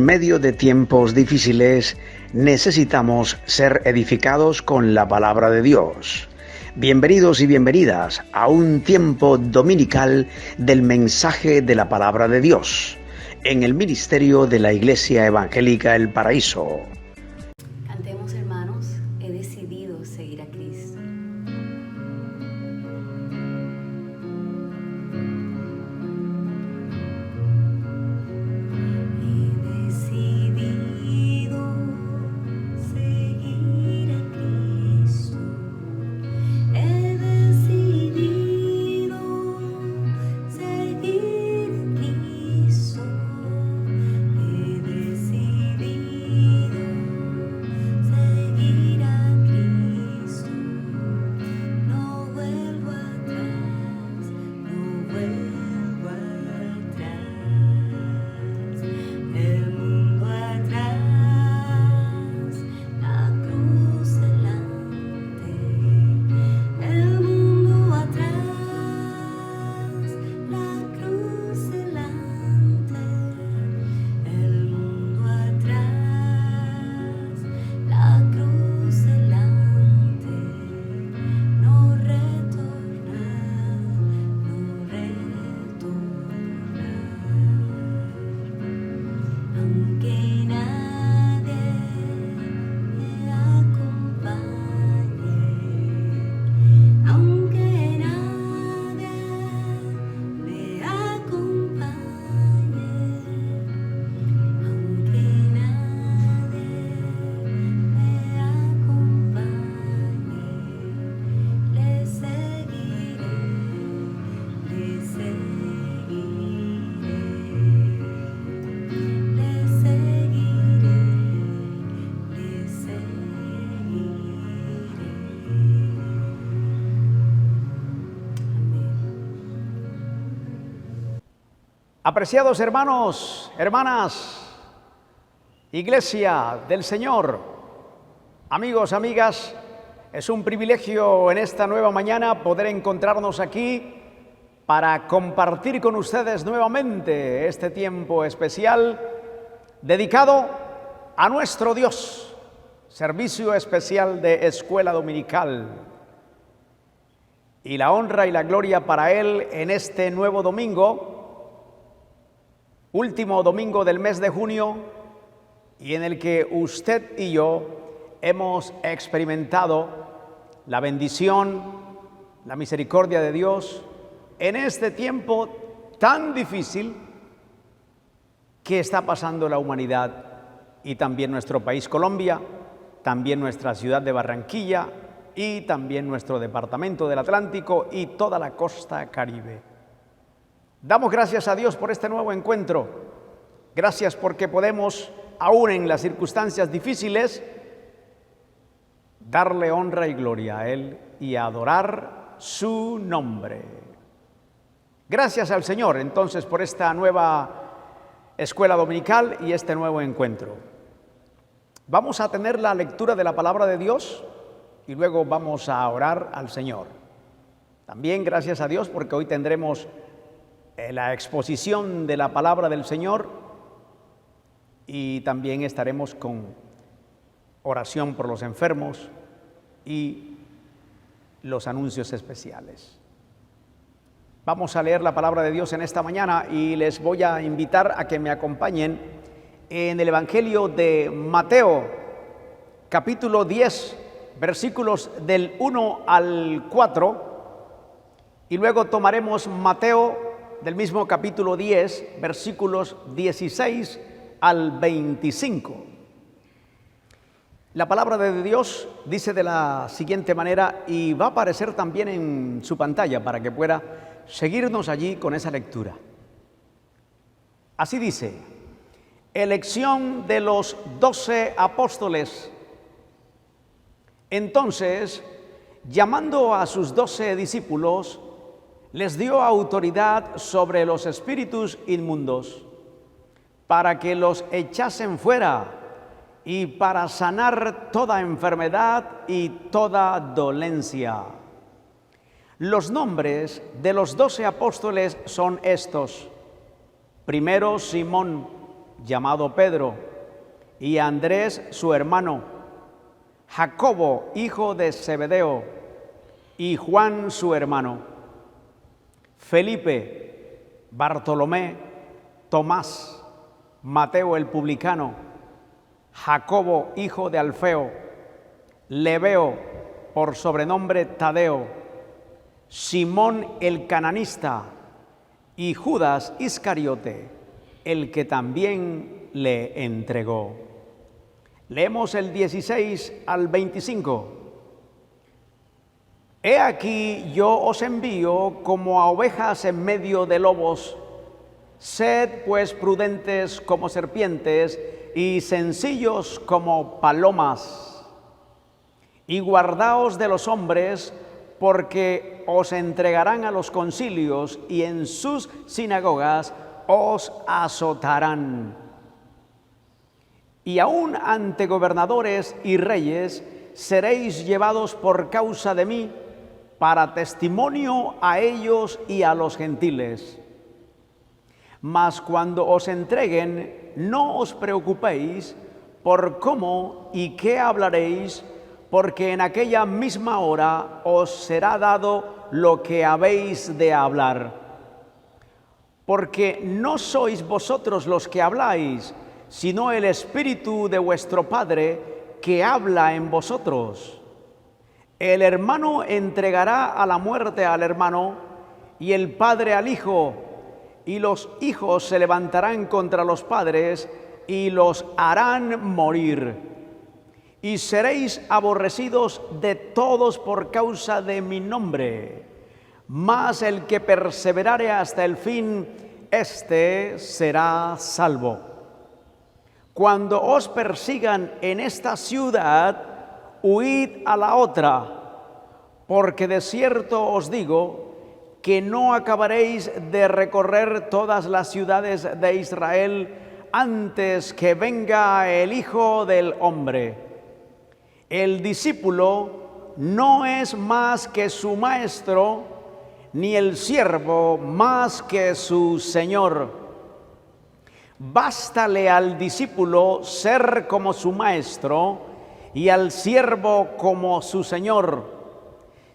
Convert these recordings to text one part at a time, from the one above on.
medio de tiempos difíciles necesitamos ser edificados con la palabra de Dios. Bienvenidos y bienvenidas a un tiempo dominical del mensaje de la palabra de Dios en el ministerio de la Iglesia Evangélica El Paraíso. Cantemos, hermanos, he decidido seguir a Cristo. Apreciados hermanos, hermanas, Iglesia del Señor, amigos, amigas, es un privilegio en esta nueva mañana poder encontrarnos aquí para compartir con ustedes nuevamente este tiempo especial dedicado a nuestro Dios, servicio especial de escuela dominical. Y la honra y la gloria para Él en este nuevo domingo, último domingo del mes de junio, y en el que usted y yo hemos experimentado la bendición, la misericordia de Dios en este tiempo tan difícil que está pasando la humanidad y también nuestro país Colombia, también nuestra ciudad de Barranquilla y también nuestro departamento del Atlántico y toda la costa Caribe. Damos gracias a Dios por este nuevo encuentro. Gracias porque podemos, aún en las circunstancias difíciles, darle honra y gloria a Él y adorar su nombre. Gracias al Señor, entonces, por esta nueva escuela dominical y este nuevo encuentro. Vamos a tener la lectura de la palabra de Dios y luego vamos a orar al Señor. También gracias a Dios porque hoy tendremos la exposición de la palabra del Señor y también estaremos con oración por los enfermos y los anuncios especiales. Vamos a leer la palabra de Dios en esta mañana y les voy a invitar a que me acompañen en el Evangelio de Mateo, capítulo 10, versículos del 1 al 4, y luego tomaremos Mateo del mismo capítulo 10, versículos 16 al 25. La palabra de Dios dice de la siguiente manera, y va a aparecer también en su pantalla para que pueda seguirnos allí con esa lectura. Así dice: elección de los 12 apóstoles. Entonces, llamando a sus 12 discípulos, les dio autoridad sobre los espíritus inmundos para que los echasen fuera y para sanar toda enfermedad y toda dolencia. Los nombres de los 12 apóstoles son estos: primero Simón, llamado Pedro, y Andrés su hermano, Jacobo, hijo de Zebedeo, y Juan su hermano, Felipe, Bartolomé, Tomás, Mateo el publicano, Jacobo, hijo de Alfeo, Lebeo, por sobrenombre Tadeo, Simón el cananista, y Judas Iscariote, el que también le entregó. Leemos el 16 al 25. He aquí yo os envío como a ovejas en medio de lobos. Sed pues prudentes como serpientes y sencillos como palomas. Y guardaos de los hombres, porque os entregarán a los concilios y en sus sinagogas os azotarán. Y aun ante gobernadores y reyes seréis llevados por causa de mí, para testimonio a ellos y a los gentiles. Mas cuando os entreguen, no os preocupéis por cómo y qué hablaréis, porque en aquella misma hora os será dado lo que habéis de hablar. Porque no sois vosotros los que habláis, sino el Espíritu de vuestro Padre que habla en vosotros. El hermano entregará a la muerte al hermano, y el padre al hijo, y los hijos se levantarán contra los padres y los harán morir. Y seréis aborrecidos de todos por causa de mi nombre, mas el que perseverare hasta el fin, éste será salvo. Cuando os persigan en esta ciudad, huid a la otra, porque de cierto os digo que no acabaréis de recorrer todas las ciudades de Israel antes que venga el Hijo del Hombre. El discípulo no es más que su maestro, ni el siervo más que su señor. Bástale al discípulo ser como su maestro y al siervo como su señor.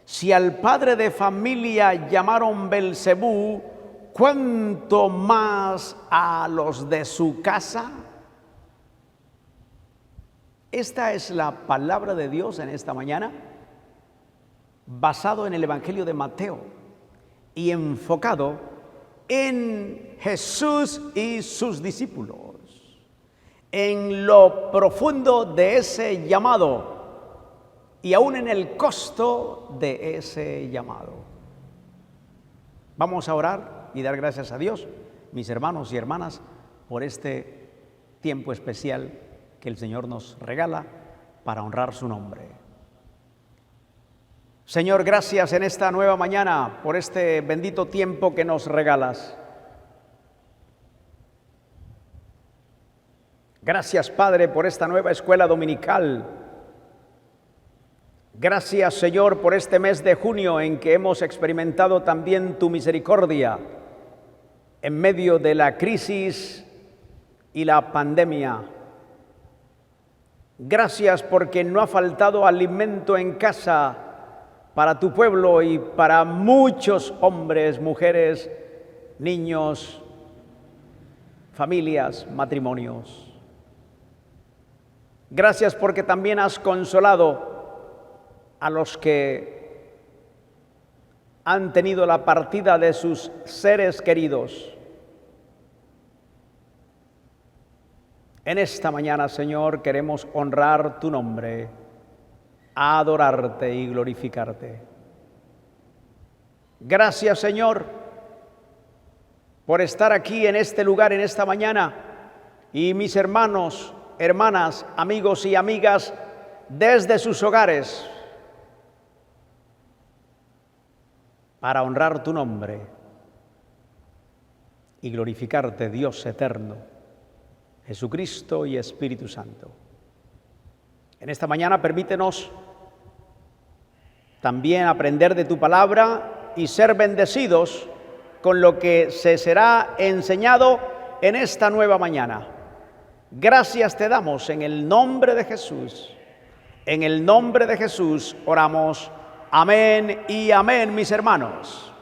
Si al padre de familia llamaron Belcebú, ¿cuánto más a los de su casa? Esta es la palabra de Dios en esta mañana, basado en el Evangelio de Mateo y enfocado en Jesús y sus discípulos, en lo profundo de ese llamado y aún en el costo de ese llamado. Vamos a orar y dar gracias a Dios, mis hermanos y hermanas, por este tiempo especial que el Señor nos regala para honrar su nombre. Señor, gracias en esta nueva mañana por este bendito tiempo que nos regalas. Gracias, Padre, por esta nueva escuela dominical. Gracias, Señor, por este mes de junio en que hemos experimentado también tu misericordia en medio de la crisis y la pandemia. Gracias porque no ha faltado alimento en casa para tu pueblo y para muchos hombres, mujeres, niños, familias, matrimonios. Gracias porque también has consolado a los que han tenido la partida de sus seres queridos. En esta mañana, Señor, queremos honrar tu nombre, adorarte y glorificarte. Gracias, Señor, por estar aquí en este lugar, en esta mañana, y mis hermanos, hermanas, amigos y amigas, desde sus hogares, para honrar tu nombre y glorificarte, Dios eterno, Jesucristo y Espíritu Santo. En esta mañana permítenos también aprender de tu palabra y ser bendecidos con lo que se será enseñado en esta nueva mañana. Gracias te damos en el nombre de Jesús. En el nombre de Jesús oramos. Amén y amén, mis hermanos.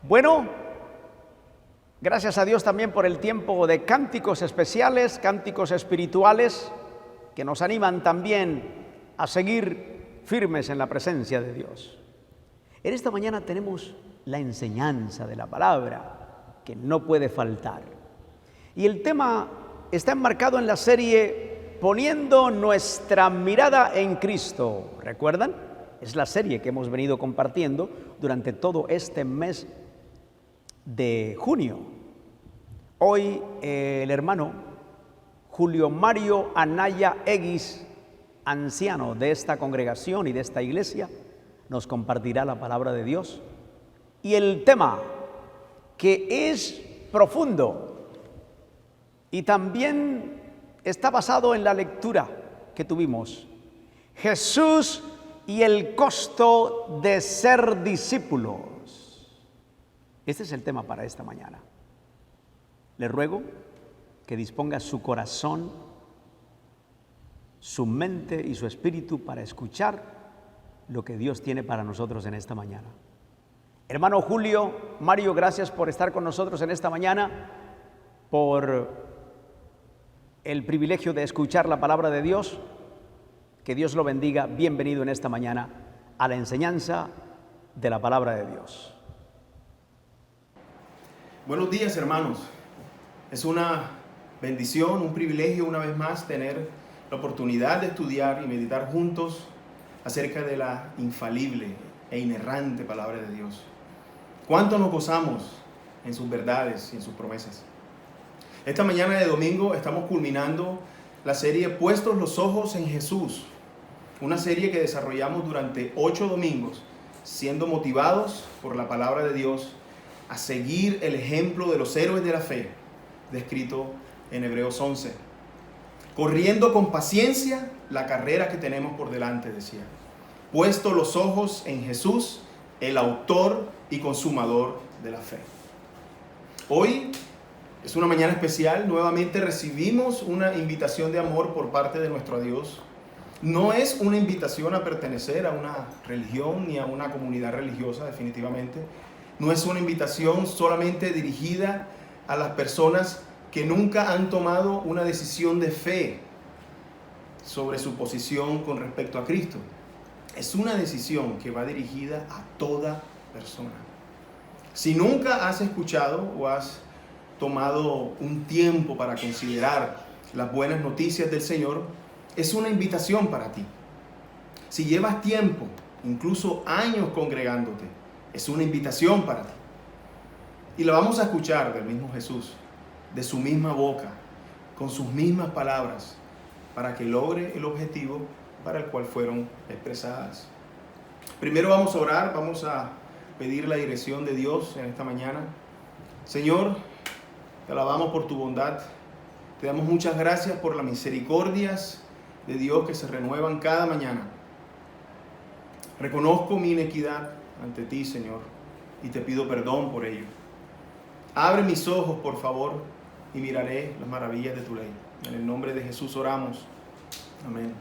Bueno, gracias a Dios también por el tiempo de cánticos especiales, cánticos espirituales, que nos animan también a seguir firmes en la presencia de Dios. En esta mañana tenemos la enseñanza de la palabra, que no puede faltar. Y el tema está enmarcado en la serie Poniendo nuestra mirada en Cristo. ¿Recuerdan? Es la serie que hemos venido compartiendo durante todo este mes de junio. Hoy el hermano Julio Mario Anaya Eguis, anciano de esta congregación y de esta iglesia, nos compartirá la palabra de Dios. Y el tema, que es profundo y también está basado en la lectura que tuvimos. Jesús y el costo de ser discípulos. Este es el tema para esta mañana. Le ruego que disponga su corazón, su mente y su espíritu para escuchar lo que Dios tiene para nosotros en esta mañana. Hermano Julio Mario, gracias por estar con nosotros en esta mañana, por el privilegio de escuchar la palabra de Dios. Que Dios lo bendiga. Bienvenido en esta mañana a la enseñanza de la palabra de Dios. Buenos días, hermanos. Es una bendición, un privilegio una vez más tener la oportunidad de estudiar y meditar juntos acerca de la infalible e inerrante palabra de Dios. ¿Cuánto nos gozamos en sus verdades y en sus promesas? Esta mañana de domingo estamos culminando la serie Puestos los ojos en Jesús, una serie que desarrollamos durante 8 domingos, siendo motivados por la palabra de Dios a seguir el ejemplo de los héroes de la fe, descrito en Hebreos 11. Corriendo con paciencia la carrera que tenemos por delante, decía. Puestos los ojos en Jesús, el autor y consumador de la fe. Hoy es una mañana especial. Nuevamente recibimos una invitación de amor por parte de nuestro Dios. No es una invitación a pertenecer a una religión ni a una comunidad religiosa, definitivamente. No es una invitación solamente dirigida a las personas que nunca han tomado una decisión de fe sobre su posición con respecto a Cristo. Es una decisión que va dirigida a toda persona. Si nunca has escuchado o has tomado un tiempo para considerar las buenas noticias del Señor, es una invitación para ti. Si llevas tiempo, incluso años congregándote, es una invitación para ti. Y la vamos a escuchar del mismo Jesús, de su misma boca, con sus mismas palabras, para que logre el objetivo para el cual fueron expresadas. Primero vamos a orar, vamos a pedir la dirección de Dios en esta mañana. Señor, te alabamos por tu bondad. Te damos muchas gracias por las misericordias de Dios que se renuevan cada mañana. Reconozco mi inequidad ante ti, Señor, y te pido perdón por ello. Abre mis ojos, por favor, y miraré las maravillas de tu ley. En el nombre de Jesús oramos. Amén.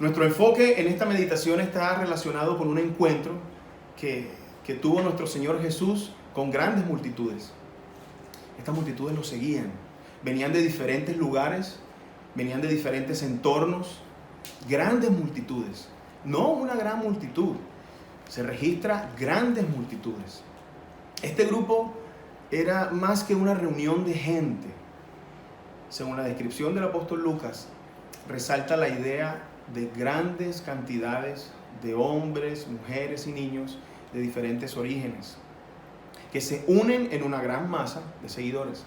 Nuestro enfoque en esta meditación está relacionado con un encuentro que tuvo nuestro Señor Jesús con grandes multitudes. Estas multitudes lo seguían. Venían de diferentes lugares, venían de diferentes entornos. Grandes multitudes. No una gran multitud. Se registra grandes multitudes. Este grupo era más que una reunión de gente. Según la descripción del apóstol Lucas, resalta la idea de grandes cantidades de hombres, mujeres y niños de diferentes orígenes, que se unen en una gran masa de seguidores.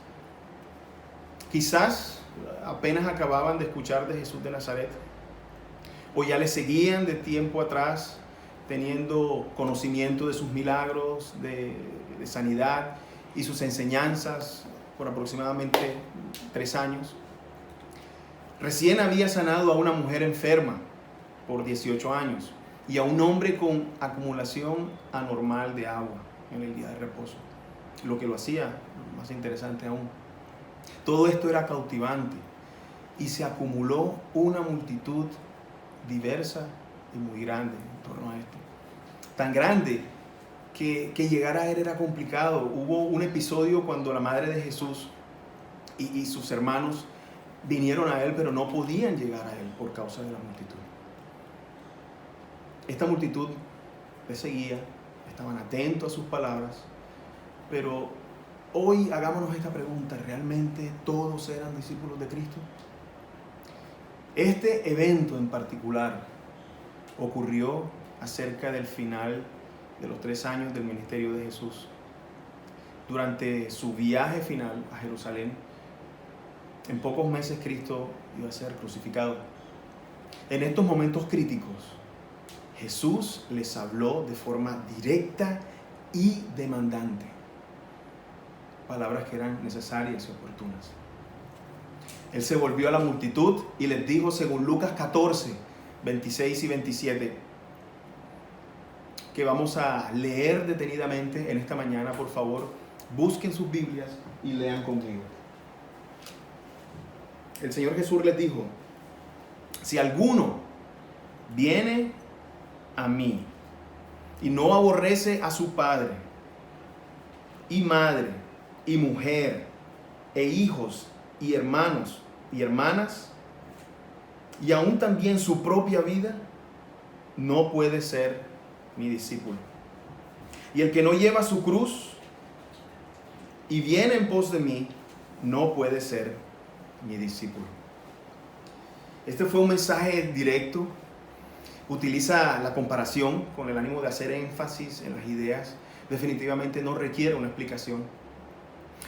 Quizás apenas acababan de escuchar de Jesús de Nazaret, o ya le seguían de tiempo atrás, teniendo conocimiento de sus milagros de sanidad y sus enseñanzas por aproximadamente 3 años. Recién había sanado a una mujer enferma por 18 años y a un hombre con acumulación anormal de agua en el día de reposo, lo que lo hacía más interesante aún. Todo esto era cautivante y se acumuló una multitud diversa y muy grande en torno a esto. Tan grande que llegar a él era complicado. Hubo un episodio cuando la madre de Jesús y sus hermanos vinieron a él, pero no podían llegar a él por causa de la multitud. Esta multitud le seguía, estaban atentos a sus palabras, pero hoy hagámonos esta pregunta: ¿realmente todos eran discípulos de Cristo? Este evento en particular ocurrió acerca del final de los 3 años del ministerio de Jesús. Durante su viaje final a Jerusalén, en pocos meses Cristo iba a ser crucificado. En estos momentos críticos, Jesús les habló de forma directa y demandante. Palabras que eran necesarias y oportunas. Él se volvió a la multitud y les dijo, según Lucas 14, 26 y 27, que vamos a leer detenidamente en esta mañana. Por favor, busquen sus Biblias y lean conmigo. El Señor Jesús les dijo: si alguno viene a mí y no aborrece a su padre y madre y mujer e hijos y hermanos y hermanas y aún también su propia vida, no puede ser mi discípulo. Y el que no lleva su cruz y viene en pos de mí, no puede ser mi discípulo. Este fue un mensaje directo. Utiliza la comparación con el ánimo de hacer énfasis en las ideas. Definitivamente no requiere una explicación.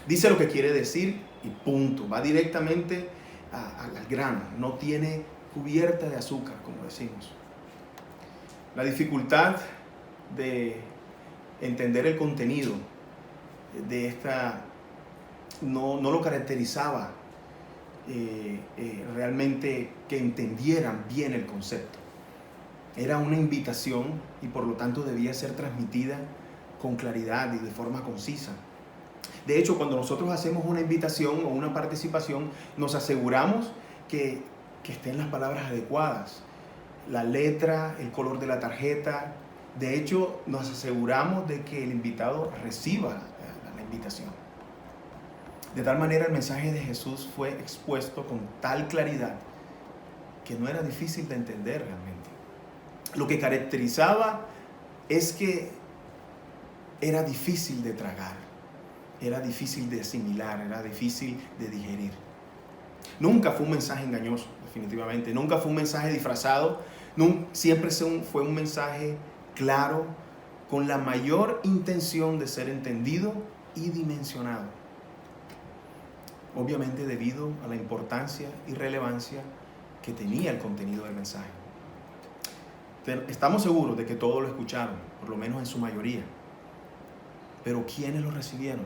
Dice lo que quiere decir y punto. Va directamente al grano. No tiene cubierta de azúcar, como decimos. La dificultad de entender el contenido de esta no lo caracterizaba realmente que entendieran bien el concepto. Era una invitación y por lo tanto debía ser transmitida con claridad y de forma concisa. De hecho, cuando nosotros hacemos una invitación o una participación, nos aseguramos que estén las palabras adecuadas, la letra, el color de la tarjeta. De hecho, nos aseguramos de que el invitado reciba la invitación. De tal manera, el mensaje de Jesús fue expuesto con tal claridad que no era difícil de entender realmente. Lo que caracterizaba es que era difícil de tragar, era difícil de asimilar, era difícil de digerir. Nunca fue un mensaje engañoso, definitivamente. Nunca fue un mensaje disfrazado. Siempre fue un mensaje claro, con la mayor intención de ser entendido y dimensionado. Obviamente debido a la importancia y relevancia que tenía el contenido del mensaje. Estamos seguros de que todos lo escucharon, por lo menos en su mayoría. Pero ¿quiénes lo recibieron?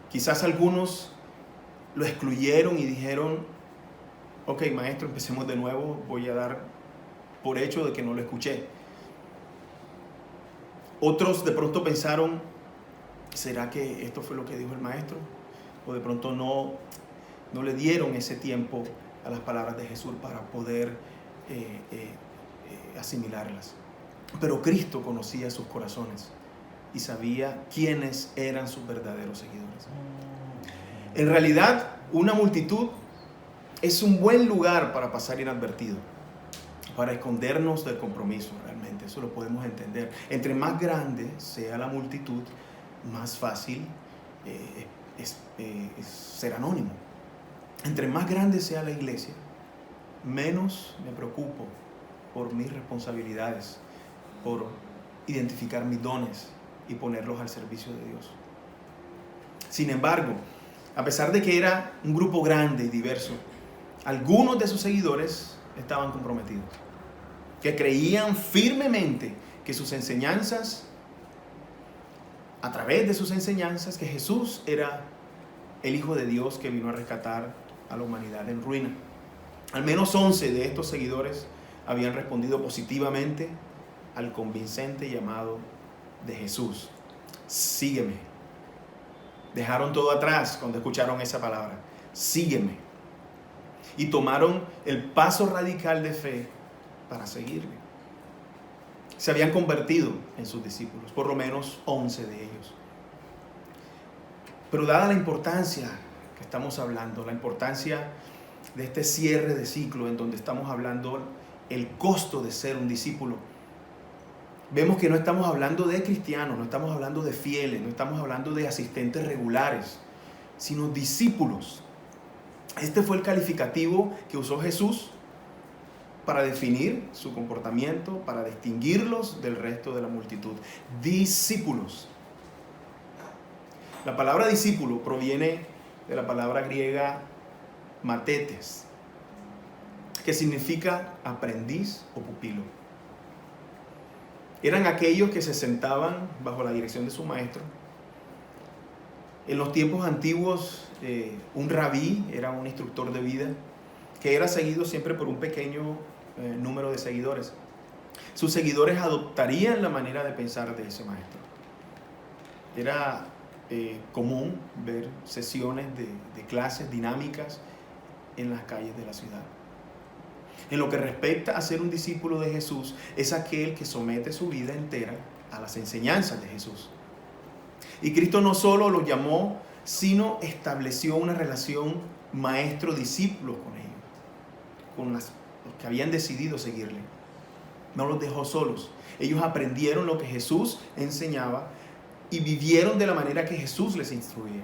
Quizás algunos lo excluyeron y dijeron: ok, maestro, empecemos de nuevo, voy a dar por hecho de que no lo escuché. Otros de pronto pensaron: ¿será que esto fue lo que dijo el maestro? O de pronto no le dieron ese tiempo a las palabras de Jesús para poder asimilarlas. Pero Cristo conocía sus corazones y sabía quiénes eran sus verdaderos seguidores. En realidad, una multitud es un buen lugar para pasar inadvertido, para escondernos del compromiso, realmente. Eso lo podemos entender. Entre más grande sea la multitud, más fácil es ser anónimo. Entre más grande sea la iglesia, menos me preocupo por mis responsabilidades, por identificar mis dones y ponerlos al servicio de Dios. Sin embargo, a pesar de que era un grupo grande y diverso, algunos de sus seguidores estaban comprometidos, que creían firmemente que sus enseñanzas, a través de sus enseñanzas, que Jesús era el Hijo de Dios que vino a rescatar a la humanidad en ruina. Al menos 11 de estos seguidores habían respondido positivamente al convincente llamado de Jesús: sígueme. Dejaron todo atrás cuando escucharon esa palabra. Sígueme. Y tomaron el paso radical de fe para seguirle. Se habían convertido en sus discípulos, por lo menos 11 de ellos. Pero dada la importancia que estamos hablando, la importancia de este cierre de ciclo en donde estamos hablando el costo de ser un discípulo, vemos que no estamos hablando de cristianos, no estamos hablando de fieles, no estamos hablando de asistentes regulares, sino discípulos. Este fue el calificativo que usó Jesús para definir su comportamiento, para distinguirlos del resto de la multitud. Discípulos. La palabra discípulo proviene de la palabra griega matetes, que significa aprendiz o pupilo. Eran aquellos que se sentaban bajo la dirección de su maestro. En los tiempos antiguos, un rabí era un instructor de vida que era seguido siempre por un pequeño número de seguidores. Sus seguidores adoptarían la manera de pensar de ese maestro. Era común ver sesiones de clases dinámicas en las calles de la ciudad. En lo que respecta a ser un discípulo de Jesús, es aquel que somete su vida entera a las enseñanzas de Jesús. Y Cristo no solo los llamó, sino estableció una relación maestro-discípulo con ellos, con los que habían decidido seguirle. No los dejó solos. Ellos aprendieron lo que Jesús enseñaba y vivieron de la manera que Jesús les instruía.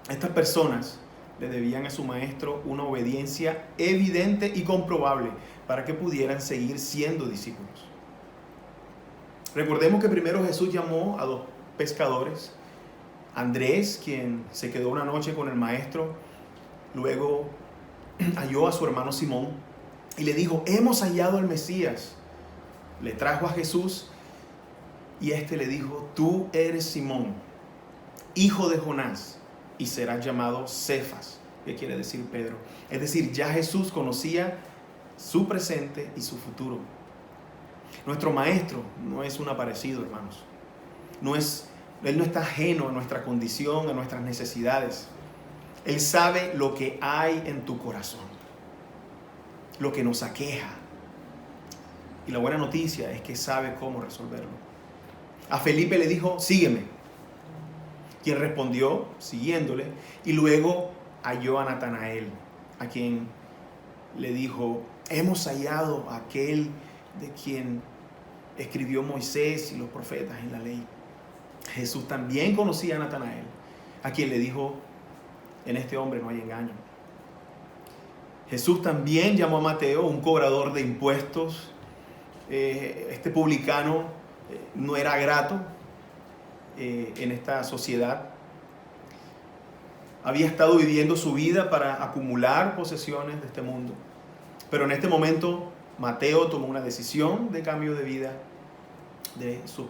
Estas personas le debían a su maestro una obediencia evidente y comprobable para que pudieran seguir siendo discípulos. Recordemos que primero Jesús llamó a 2 pescadores, Andrés, quien se quedó una noche con el maestro, luego halló a su hermano Simón y le dijo: hemos hallado al Mesías. Le trajo a Jesús y este le dijo: tú eres Simón, hijo de Jonás, y serás llamado Cefas, que quiere decir Pedro. Es decir, ya Jesús conocía su presente y su futuro. Nuestro maestro no es un aparecido, hermanos. Él no está ajeno a nuestra condición, a nuestras necesidades. Él sabe lo que hay en tu corazón, lo que nos aqueja. Y la buena noticia es que sabe cómo resolverlo. A Felipe le dijo: sígueme. Quien respondió siguiéndole, y luego halló a Natanael, a quien le dijo: hemos hallado a aquel de quien escribió Moisés y los profetas en la ley. Jesús también conocía a Natanael, a quien le dijo: en este hombre no hay engaño. Jesús también llamó a Mateo, un cobrador de impuestos. Este publicano no era grato en esta sociedad. Había estado viviendo su vida para acumular posesiones de este mundo. Pero en este momento Mateo tomó una decisión de cambio de vida de sus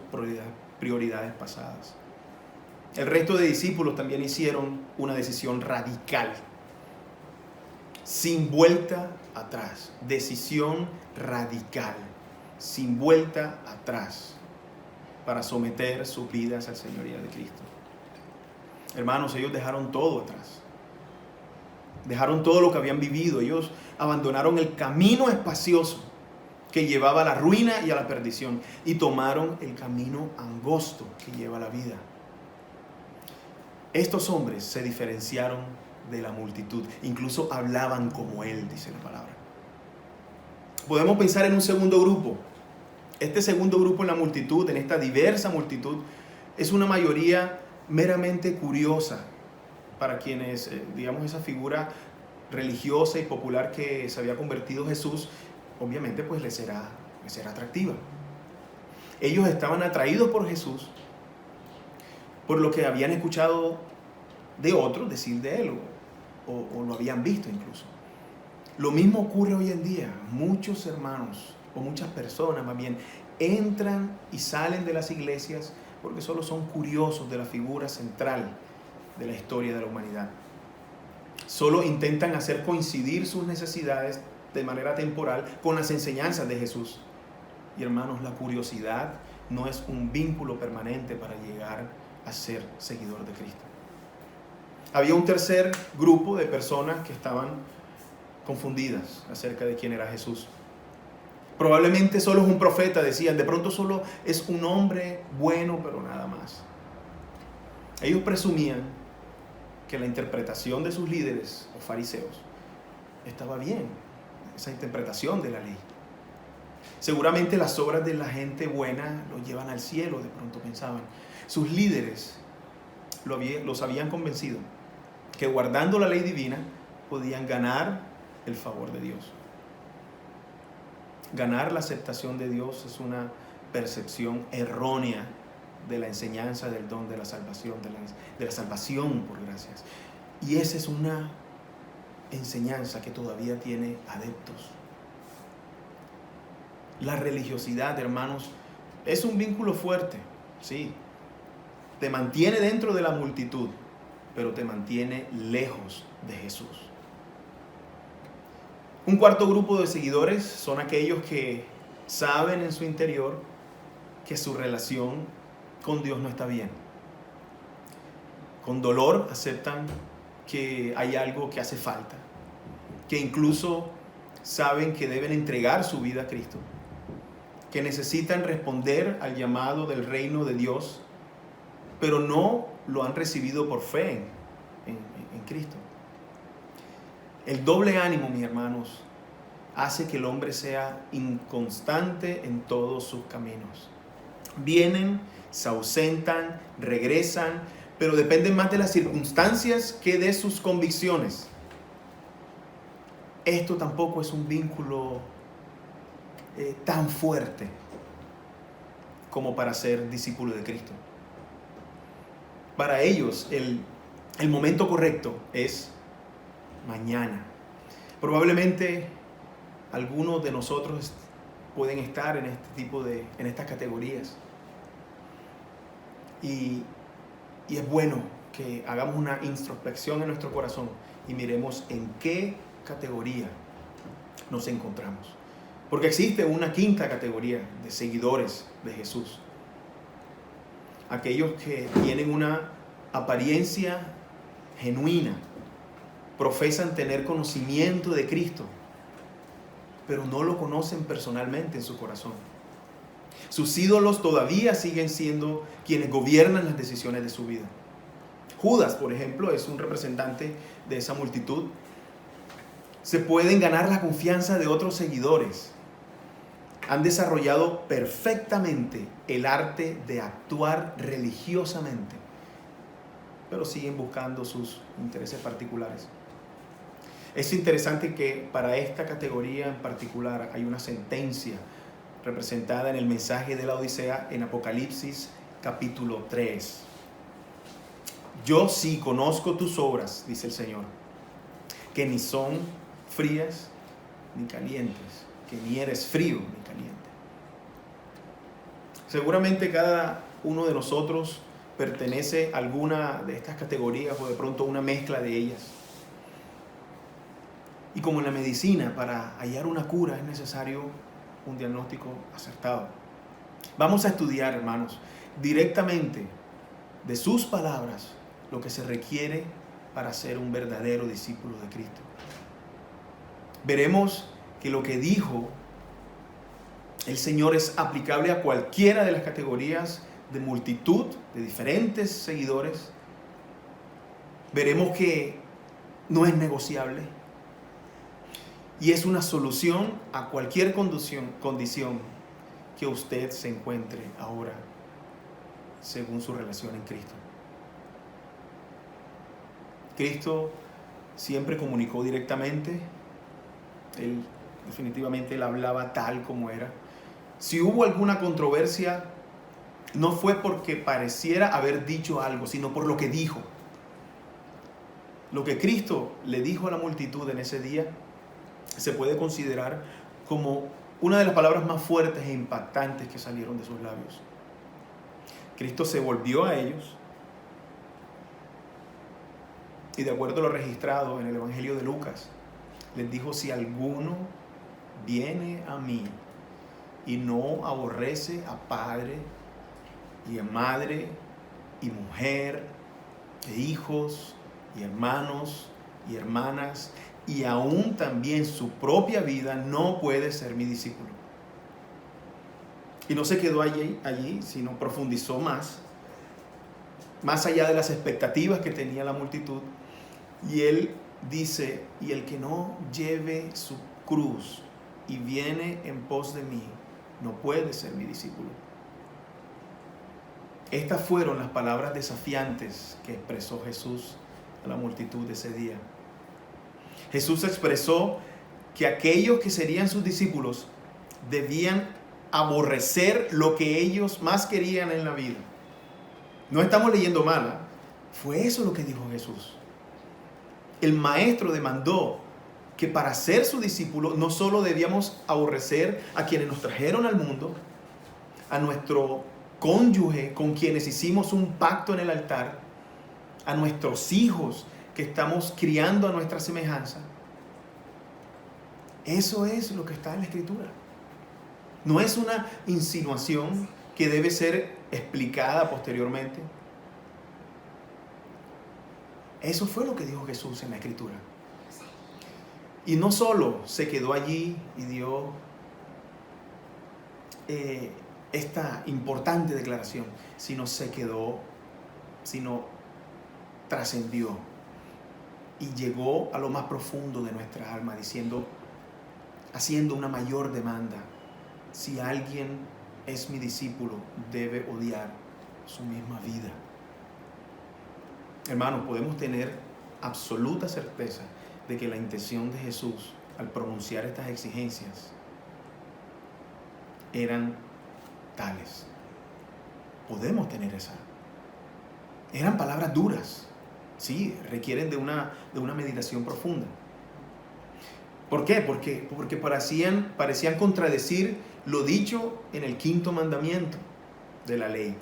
prioridades pasadas. El resto de discípulos también hicieron una decisión radical, sin vuelta atrás. Decisión radical, sin vuelta atrás, para someter sus vidas al señorío de Cristo. Hermanos, ellos dejaron todo atrás. Dejaron todo lo que habían vivido. Ellos abandonaron el camino espacioso que llevaba a la ruina y a la perdición, y tomaron el camino angosto que lleva a la vida. Estos hombres se diferenciaron de la multitud, incluso hablaban como él, dice la palabra. Podemos pensar en un segundo grupo. Este segundo grupo en la multitud, en esta diversa multitud, es una mayoría meramente curiosa para quienes, digamos, esa figura religiosa y popular que se había convertido Jesús, obviamente pues les será atractiva. Ellos estaban atraídos por Jesús, por lo que habían escuchado de otros decir de él, o lo habían visto incluso. Lo mismo ocurre hoy en día. Muchos hermanos, o muchas personas más bien, entran y salen de las iglesias porque solo son curiosos de la figura central de la historia de la humanidad. Solo intentan hacer coincidir sus necesidades de manera temporal con las enseñanzas de Jesús. Y hermanos, la curiosidad no es un vínculo permanente para llegar a ser seguidor de Cristo. Había un tercer grupo de personas que estaban confundidas acerca de quién era Jesús. Probablemente solo es un profeta, decían, de pronto solo es un hombre bueno, pero nada más. Ellos presumían que la interpretación de sus líderes, los fariseos, estaba bien, esa interpretación de la ley. Seguramente las obras de la gente buena los llevan al cielo, de pronto pensaban. Sus líderes los habían convencido que guardando la ley divina podían ganar el favor de Dios. Ganar la aceptación de Dios es una percepción errónea de la enseñanza del don de la salvación, de la salvación por gracias. Y esa es una enseñanza que todavía tiene adeptos. La religiosidad, hermanos, es un vínculo fuerte, sí. Te mantiene dentro de la multitud, pero te mantiene lejos de Jesús. Un cuarto grupo de seguidores son aquellos que saben en su interior que su relación con Dios no está bien. Con dolor aceptan que hay algo que hace falta, que incluso saben que deben entregar su vida a Cristo, que necesitan responder al llamado del reino de Dios, pero no lo han recibido por fe en Cristo. El doble ánimo, mis hermanos, hace que el hombre sea inconstante en todos sus caminos. Vienen, se ausentan, regresan, pero dependen más de las circunstancias que de sus convicciones. Esto tampoco es un vínculo tan fuerte como para ser discípulo de Cristo. Para ellos el momento correcto es mañana. Probablemente algunos de nosotros pueden estar en en estas categorías. Y es bueno que hagamos una introspección en nuestro corazón y miremos en qué categoría nos encontramos. Porque existe una quinta categoría de seguidores de Jesús. Aquellos que tienen una apariencia genuina, profesan tener conocimiento de Cristo, pero no lo conocen personalmente en su corazón. Sus ídolos todavía siguen siendo quienes gobiernan las decisiones de su vida. Judas, por ejemplo, es un representante de esa multitud. Se pueden ganar la confianza de otros seguidores. Han desarrollado perfectamente el arte de actuar religiosamente, pero siguen buscando sus intereses particulares. Es interesante que para esta categoría en particular hay una sentencia representada en el mensaje de la Odisea en Apocalipsis capítulo 3. Yo sí conozco tus obras, dice el Señor, que ni son frías ni calientes, que ni eres frío ni caliente. Seguramente cada uno de nosotros pertenece a alguna de estas categorías o de pronto una mezcla de ellas. Y como en la medicina, para hallar una cura es necesario un diagnóstico acertado. Vamos a estudiar, hermanos, directamente de sus palabras lo que se requiere para ser un verdadero discípulo de Cristo. Veremos que lo que dijo el Señor es aplicable a cualquiera de las categorías de multitud, de diferentes seguidores. Veremos que no es negociable y es una solución a cualquier condición que usted se encuentre ahora según su relación en Cristo. Cristo siempre comunicó directamente. Él definitivamente él hablaba tal como era. Si hubo alguna controversia, no fue porque pareciera haber dicho algo, sino por lo que dijo. Lo que Cristo le dijo a la multitud en ese día se puede considerar como una de las palabras más fuertes e impactantes que salieron de sus labios. Cristo se volvió a ellos y, de acuerdo a lo registrado en el Evangelio de Lucas, les dijo: si alguno viene a mí y no aborrece a padre y a madre y mujer e hijos y hermanos y hermanas, y aún también su propia vida, no puede ser mi discípulo. Y no se quedó allí, sino profundizó más allá de las expectativas que tenía la multitud. Y él dice, y el que no lleve su cruz y viene en pos de mí, no puede ser mi discípulo. Estas fueron las palabras desafiantes que expresó Jesús a la multitud de ese día. Jesús expresó que aquellos que serían sus discípulos debían aborrecer lo que ellos más querían en la vida. No estamos leyendo mal, fue eso lo que dijo Jesús. El maestro demandó que para ser su discípulo no solo debíamos aborrecer a quienes nos trajeron al mundo, a nuestro cónyuge con quienes hicimos un pacto en el altar, a nuestros hijos que estamos criando a nuestra semejanza. Eso es lo que está en la Escritura. No es una insinuación que debe ser explicada posteriormente. Eso fue lo que dijo Jesús en la Escritura. Y no solo se quedó allí y dio esta importante declaración, sino trascendió y llegó a lo más profundo de nuestra alma, haciendo una mayor demanda. Si alguien es mi discípulo, debe odiar su misma vida. Hermanos, podemos tener absoluta certeza de que la intención de Jesús al pronunciar estas exigencias eran tales. Podemos tener esa. Eran palabras duras, sí, requieren de una meditación profunda. ¿Por qué? Porque parecían contradecir lo dicho en el 5º mandamiento de la ley.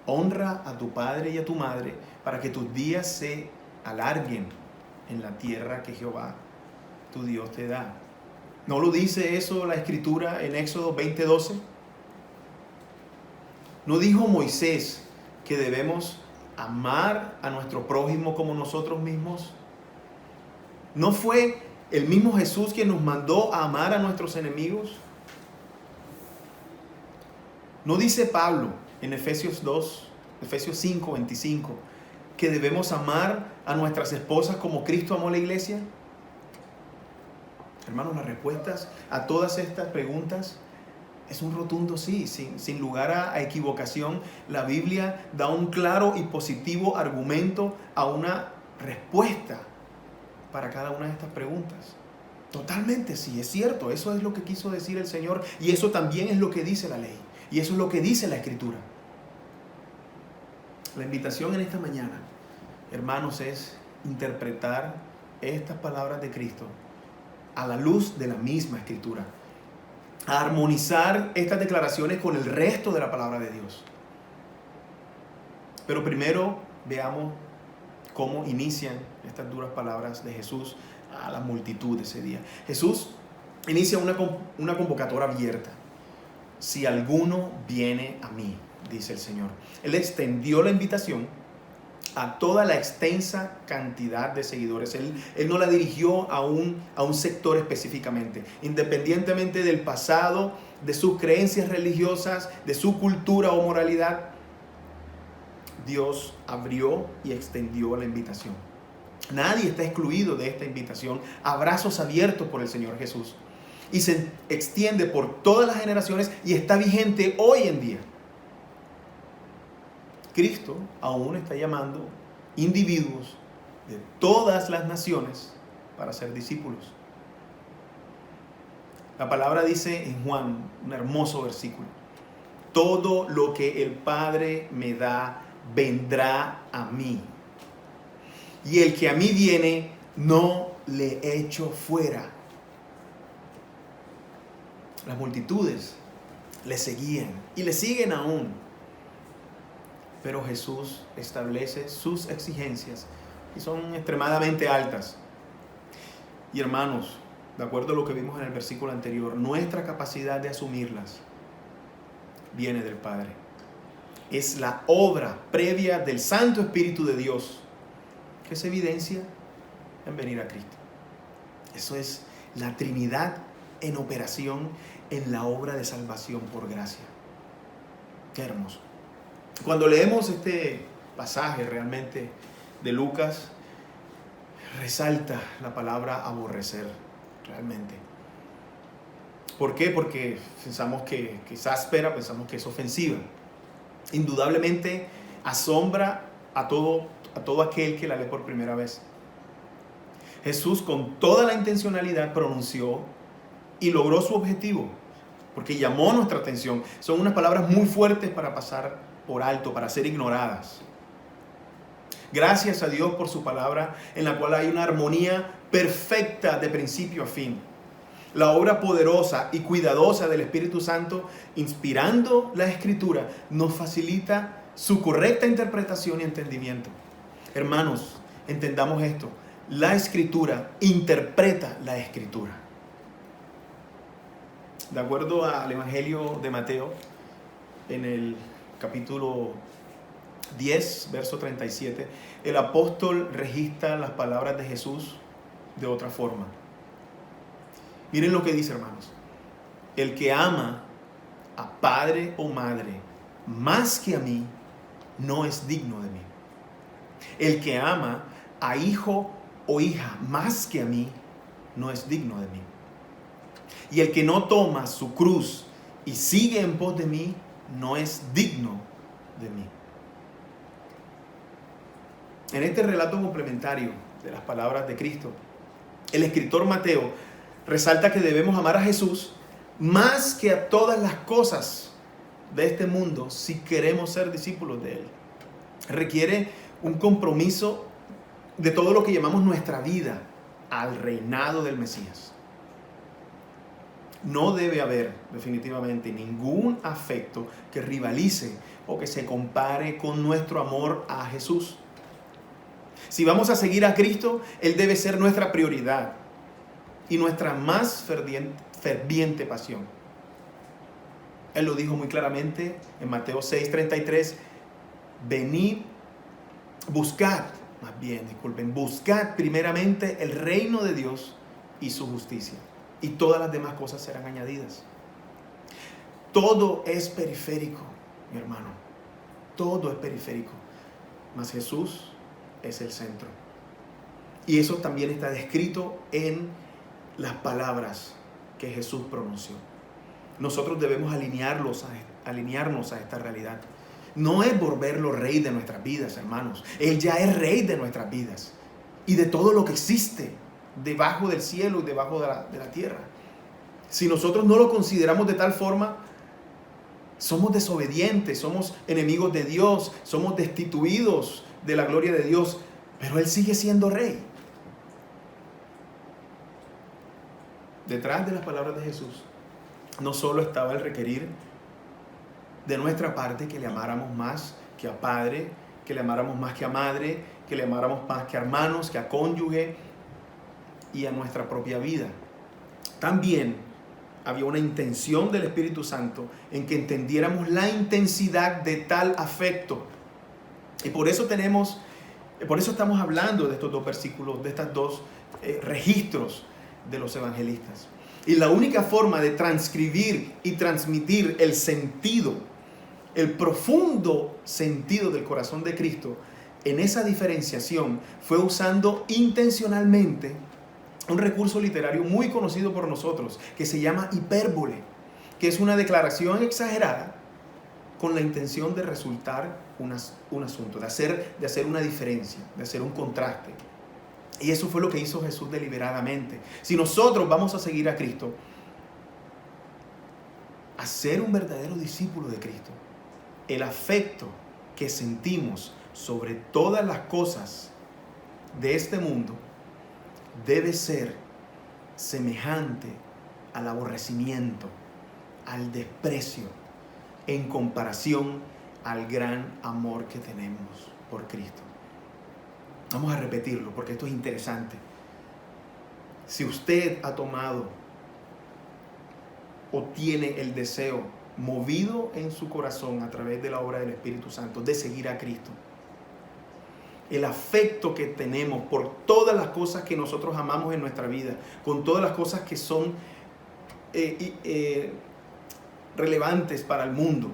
Honra a tu padre y a tu madre para que tus días se alarguen en la tierra que Jehová, tu Dios, te da. ¿No lo dice eso la Escritura en Éxodo 20:12? ¿No dijo Moisés que debemos amar a nuestro prójimo como nosotros mismos? ¿No fue el mismo Jesús quien nos mandó a amar a nuestros enemigos? ¿No dice Pablo en Efesios 5:25, que debemos amar a nuestras esposas como Cristo amó la iglesia? Hermanos, las respuestas a todas estas preguntas es un rotundo sí, sin lugar a equivocación. La Biblia da un claro y positivo argumento a una respuesta para cada una de estas preguntas. Totalmente sí, es cierto, eso es lo que quiso decir el Señor, y eso también es lo que dice la ley, y eso es lo que dice la Escritura. La invitación en esta mañana, hermanos, es interpretar estas palabras de Cristo a la luz de la misma Escritura, a armonizar estas declaraciones con el resto de la palabra de Dios. Pero primero veamos cómo inician estas duras palabras de Jesús a la multitud de ese día. Jesús inicia una convocatoria abierta. Si alguno viene a mí, dice el Señor. Él extendió la invitación a toda la extensa cantidad de seguidores. Él no la dirigió a un sector específicamente. Independientemente del pasado, de sus creencias religiosas, de su cultura o moralidad, Dios abrió y extendió la invitación. Nadie está excluido de esta invitación a brazos abiertos por el Señor Jesús. Y se extiende por todas las generaciones y está vigente hoy en día. Cristo aún está llamando individuos de todas las naciones para ser discípulos. La palabra dice en Juan, un hermoso versículo: todo lo que el Padre me da vendrá a mí, y el que a mí viene no le echo fuera. Las multitudes le seguían y le siguen aún. Pero Jesús establece sus exigencias y son extremadamente altas. Y hermanos, de acuerdo a lo que vimos en el versículo anterior, nuestra capacidad de asumirlas viene del Padre. Es la obra previa del Santo Espíritu de Dios que se evidencia en venir a Cristo. Eso es la Trinidad en operación en la obra de salvación por gracia. Qué hermoso. Cuando leemos este pasaje realmente de Lucas, resalta la palabra aborrecer, realmente. ¿Por qué? Porque pensamos que es áspera, pensamos que es ofensiva. Indudablemente asombra a todo aquel que la lee por primera vez. Jesús, con toda la intencionalidad, pronunció y logró su objetivo, porque llamó nuestra atención. Son unas palabras muy fuertes para pasar por alto, para ser ignoradas. Gracias a Dios por su palabra, en la cual hay una armonía perfecta de principio a fin. La obra poderosa y cuidadosa del Espíritu Santo, inspirando la Escritura, nos facilita su correcta interpretación y entendimiento. Hermanos, entendamos esto. La Escritura interpreta la Escritura. De acuerdo al Evangelio de Mateo, en el capítulo 10, verso 37, el apóstol registra las palabras de Jesús de otra forma. Miren lo que dice, hermanos. El que ama a padre o madre más que a mí, no es digno de mí. El que ama a hijo o hija más que a mí, no es digno de mí. Y el que no toma su cruz y sigue en pos de mí, no es digno de mí. En este relato complementario de las palabras de Cristo, el escritor Mateo resalta que debemos amar a Jesús más que a todas las cosas de este mundo si queremos ser discípulos de Él. Requiere un compromiso de todo lo que llamamos nuestra vida al reinado del Mesías. No debe haber definitivamente ningún afecto que rivalice o que se compare con nuestro amor a Jesús. Si vamos a seguir a Cristo, Él debe ser nuestra prioridad y nuestra más ferviente pasión. Él lo dijo muy claramente en Mateo 6:33, buscad primeramente el reino de Dios y su justicia, y todas las demás cosas serán añadidas. Todo es periférico, mi hermano, todo es periférico, mas Jesús es el centro. Y eso también está descrito en las palabras que Jesús pronunció. Nosotros debemos alinearnos a esta realidad. No es volverlo rey de nuestras vidas, hermanos. Él ya es rey de nuestras vidas y de todo lo que existe debajo del cielo y debajo de la tierra. Si nosotros no lo consideramos de tal forma, somos desobedientes, somos enemigos de Dios, somos destituidos de la gloria de Dios, pero Él sigue siendo rey. Detrás de las palabras de Jesús no solo estaba el requerir de nuestra parte que le amáramos más que a padre, que le amáramos más que a madre, que le amáramos más que a hermanos, que a cónyuge y a nuestra propia vida. También había una intención del Espíritu Santo en que entendiéramos la intensidad de tal afecto. Y por eso estamos hablando de estos dos versículos, de estos dos registros de los evangelistas. Y la única forma de transcribir y transmitir el sentido, el profundo sentido del corazón de Cristo en esa diferenciación fue usando intencionalmente un recurso literario muy conocido por nosotros que se llama hipérbole, que es una declaración exagerada con la intención de resultar un asunto, de hacer una diferencia, de hacer un contraste. Y eso fue lo que hizo Jesús deliberadamente. Si nosotros vamos a seguir a Cristo, a ser un verdadero discípulo de Cristo, el afecto que sentimos sobre todas las cosas de este mundo debe ser semejante al aborrecimiento, al desprecio, en comparación al gran amor que tenemos por Cristo. Vamos a repetirlo porque esto es interesante. Si usted ha tomado o tiene el deseo movido en su corazón a través de la obra del Espíritu Santo de seguir a Cristo, el afecto que tenemos por todas las cosas que nosotros amamos en nuestra vida, con todas las cosas que son relevantes para el mundo,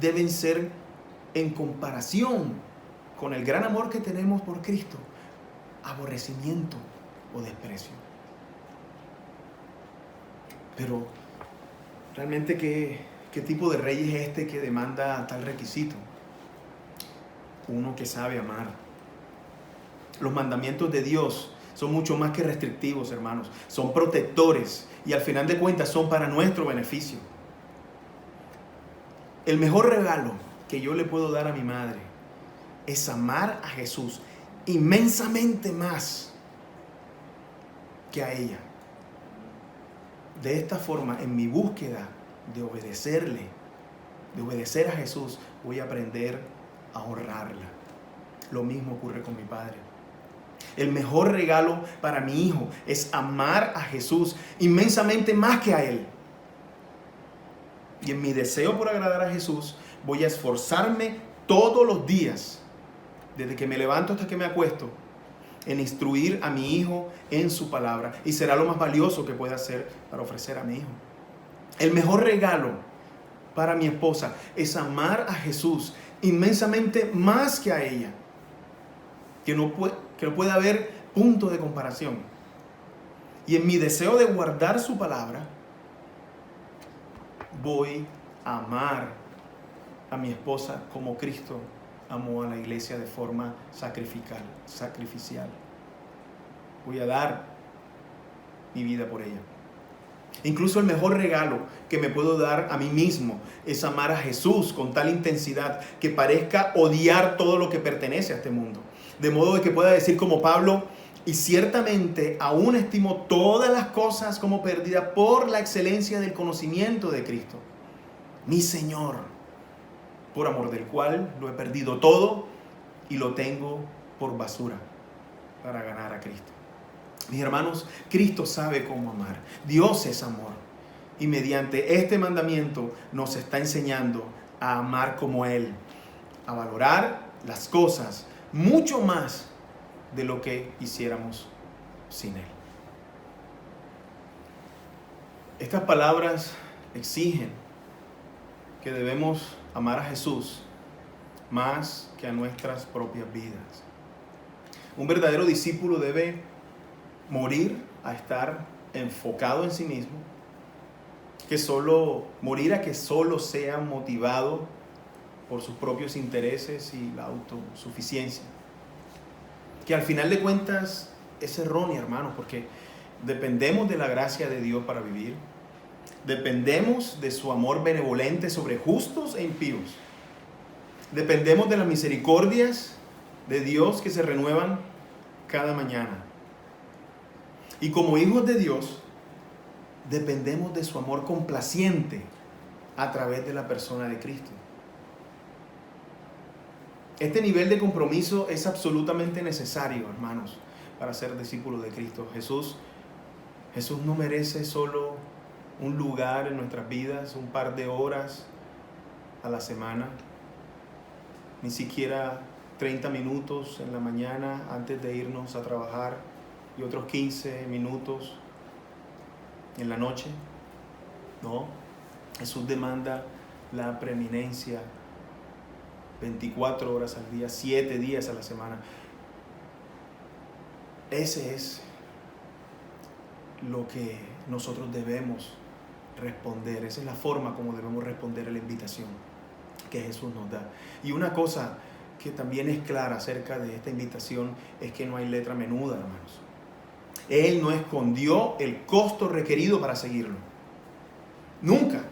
deben ser en comparación con el gran amor que tenemos por Cristo, aborrecimiento o desprecio. Pero realmente ¿qué tipo de rey es este que demanda tal requisito? Uno que sabe amar. Los mandamientos de Dios son mucho más que restrictivos, hermanos. Son protectores y al final de cuentas son para nuestro beneficio. El mejor regalo que yo le puedo dar a mi madre es amar a Jesús inmensamente más que a ella. De esta forma, en mi búsqueda de obedecerle, de obedecer a Jesús, voy a aprender a honrarla. Lo mismo ocurre con mi padre. El mejor regalo para mi hijo es amar a Jesús inmensamente más que a él. Y en mi deseo por agradar a Jesús, voy a esforzarme todos los días, desde que me levanto hasta que me acuesto, en instruir a mi hijo en su palabra. Y será lo más valioso que pueda hacer para ofrecer a mi hijo. El mejor regalo para mi esposa es amar a Jesús inmensamente más que a ella. Que no puede haber punto de comparación. Y en mi deseo de guardar su palabra, voy a amar a mi esposa como Cristo amó a la iglesia de forma sacrificial. Voy a dar mi vida por ella. Incluso el mejor regalo que me puedo dar a mí mismo es amar a Jesús con tal intensidad que parezca odiar todo lo que pertenece a este mundo. De modo de que pueda decir como Pablo: y ciertamente aún estimo todas las cosas como perdidas por la excelencia del conocimiento de Cristo, mi Señor, por amor del cual lo he perdido todo y lo tengo por basura para ganar a Cristo. Mis hermanos, Cristo sabe cómo amar. Dios es amor. Y mediante este mandamiento nos está enseñando a amar como Él, a valorar las cosas mucho más de lo que hiciéramos sin Él. Estas palabras exigen que debemos amar a Jesús más que a nuestras propias vidas. Un verdadero discípulo debe morir a estar enfocado en sí mismo, morir a que solo sea motivado por sus propios intereses y la autosuficiencia, que al final de cuentas es errónea, hermanos, porque dependemos de la gracia de Dios para vivir, dependemos de su amor benevolente sobre justos e impíos, dependemos de las misericordias de Dios que se renuevan cada mañana. Y como hijos de Dios, dependemos de su amor complaciente a través de la persona de Cristo. Este nivel de compromiso es absolutamente necesario, hermanos, para ser discípulos de Cristo. Jesús no merece solo un lugar en nuestras vidas, un par de horas a la semana, ni siquiera 30 minutos en la mañana antes de irnos a trabajar y otros 15 minutos en la noche. No, Jesús demanda la preeminencia 24 horas al día, 7 días a la semana. Ese es lo que nosotros debemos responder. Esa es la forma como debemos responder a la invitación que Jesús nos da. Y una cosa que también es clara acerca de esta invitación es que no hay letra menuda, hermanos. Él no escondió el costo requerido para seguirlo. Nunca,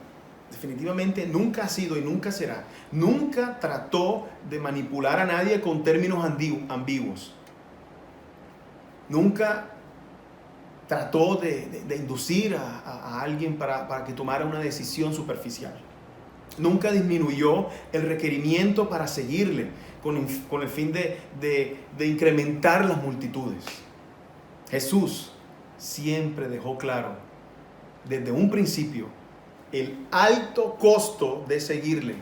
definitivamente nunca ha sido y nunca será. Nunca trató de manipular a nadie con términos ambiguos. Nunca trató de inducir a alguien para que tomara una decisión superficial. Nunca disminuyó el requerimiento para seguirle con el fin de incrementar las multitudes. Jesús siempre dejó claro desde un principio el alto costo de seguirle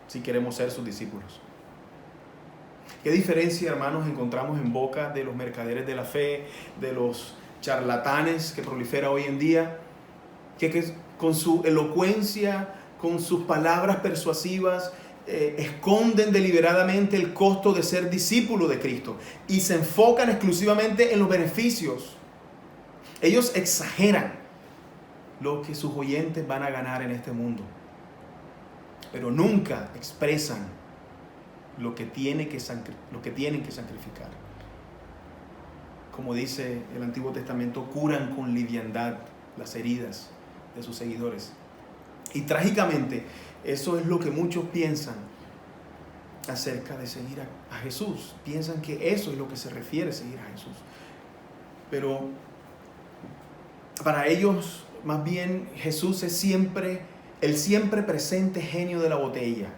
si queremos ser sus discípulos. ¿Qué diferencia, hermanos, encontramos en boca de los mercaderes de la fe, de los charlatanes que prolifera hoy en día, que con su elocuencia, con sus palabras persuasivas, esconden deliberadamente el costo de ser discípulo de Cristo y se enfocan exclusivamente en los beneficios? Ellos exageran lo que sus oyentes van a ganar en este mundo, pero nunca expresan lo que tienen que sacrificar. Como dice el Antiguo Testamento, curan con liviandad las heridas de sus seguidores. Y trágicamente, eso es lo que muchos piensan acerca de seguir a Jesús. Piensan que eso es lo que se refiere a seguir a Jesús. Pero para ellos, más bien, Jesús es el siempre presente genio de la botella,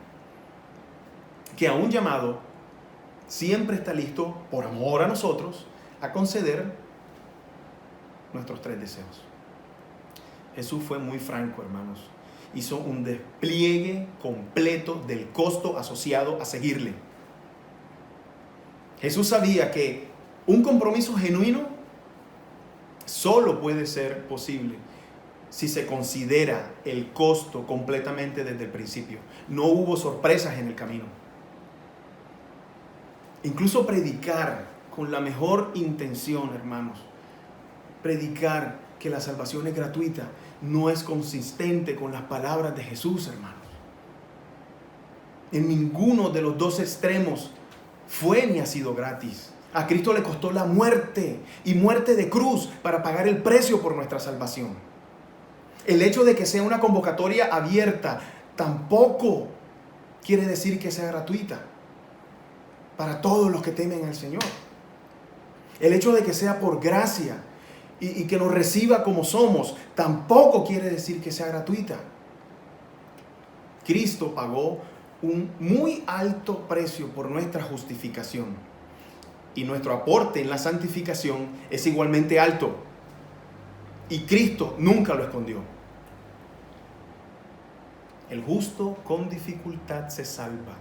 que aún llamado, siempre está listo, por amor a nosotros, a conceder nuestros 3 deseos. Jesús fue muy franco, hermanos. Hizo un despliegue completo del costo asociado a seguirle. Jesús sabía que un compromiso genuino solo puede ser posible si se considera el costo completamente desde el principio. No hubo sorpresas en el camino. Incluso predicar con la mejor intención, hermanos, predicar que la salvación es gratuita, no es consistente con las palabras de Jesús, hermanos. En ninguno de los dos extremos fue ni ha sido gratis. A Cristo le costó la muerte, y muerte de cruz, para pagar el precio por nuestra salvación. El hecho de que sea una convocatoria abierta tampoco quiere decir que sea gratuita para todos los que temen al Señor. El hecho de que sea por gracia y que nos reciba como somos tampoco quiere decir que sea gratuita. Cristo pagó un muy alto precio por nuestra justificación, y nuestro aporte en la santificación es igualmente alto, y Cristo nunca lo escondió. El justo con dificultad se salva,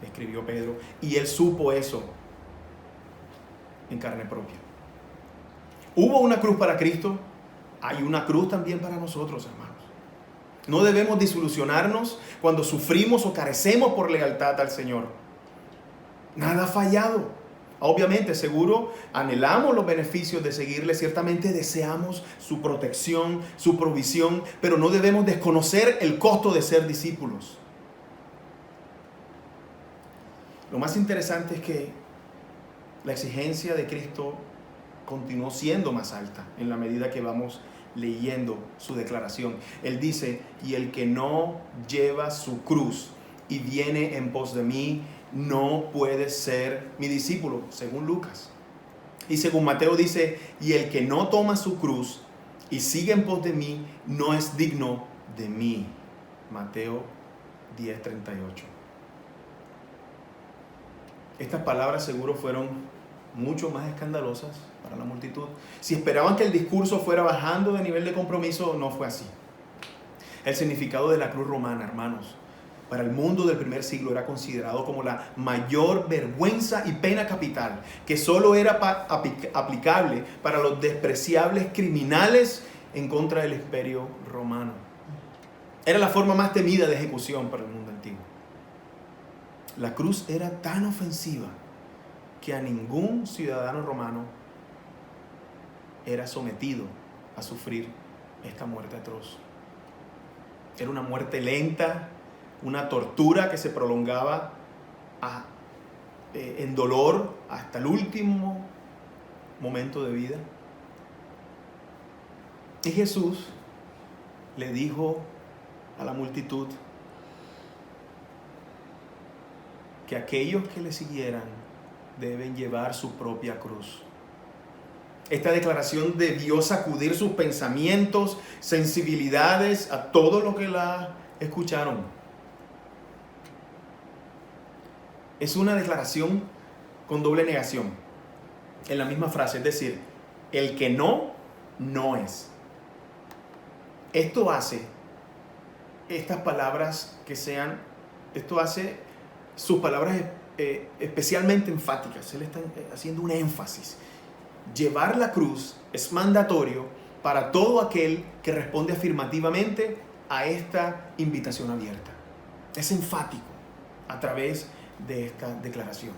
escribió Pedro, y él supo eso en carne propia. Hubo una cruz para Cristo, hay una cruz también para nosotros, hermanos. No debemos desilusionarnos cuando sufrimos o carecemos por lealtad al Señor. Nada ha fallado. Obviamente, seguro, anhelamos los beneficios de seguirle, ciertamente deseamos su protección, su provisión, pero no debemos desconocer el costo de ser discípulos. Lo más interesante es que la exigencia de Cristo continuó siendo más alta en la medida que vamos leyendo su declaración. Él dice: y el que no lleva su cruz y viene en pos de mí, no puede ser mi discípulo, según Lucas. Y según Mateo dice: y el que no toma su cruz y sigue en pos de mí, no es digno de mí. Mateo 10:38. Estas palabras seguro fueron mucho más escandalosas para la multitud. Si esperaban que el discurso fuera bajando de nivel de compromiso, no fue así. El significado de la cruz romana, hermanos, para el mundo del primer siglo era considerado como la mayor vergüenza y pena capital, que solo era aplicable para los despreciables criminales en contra del imperio romano. Era la forma más temida de ejecución para el mundo antiguo. La cruz era tan ofensiva que a ningún ciudadano romano era sometido a sufrir esta muerte atroz. Era una muerte lenta, una tortura que se prolongaba en dolor hasta el último momento de vida. Y Jesús le dijo a la multitud que aquellos que le siguieran deben llevar su propia cruz. Esta declaración debió sacudir sus pensamientos, sensibilidades, a todos los que la escucharon. Es una declaración con doble negación en la misma frase, es decir, el que no, no es. Esto hace estas palabras sus palabras especialmente enfáticas. Él está haciendo un énfasis. Llevar la cruz es mandatorio para todo aquel que responde afirmativamente a esta invitación abierta. Es enfático a través de esta declaración,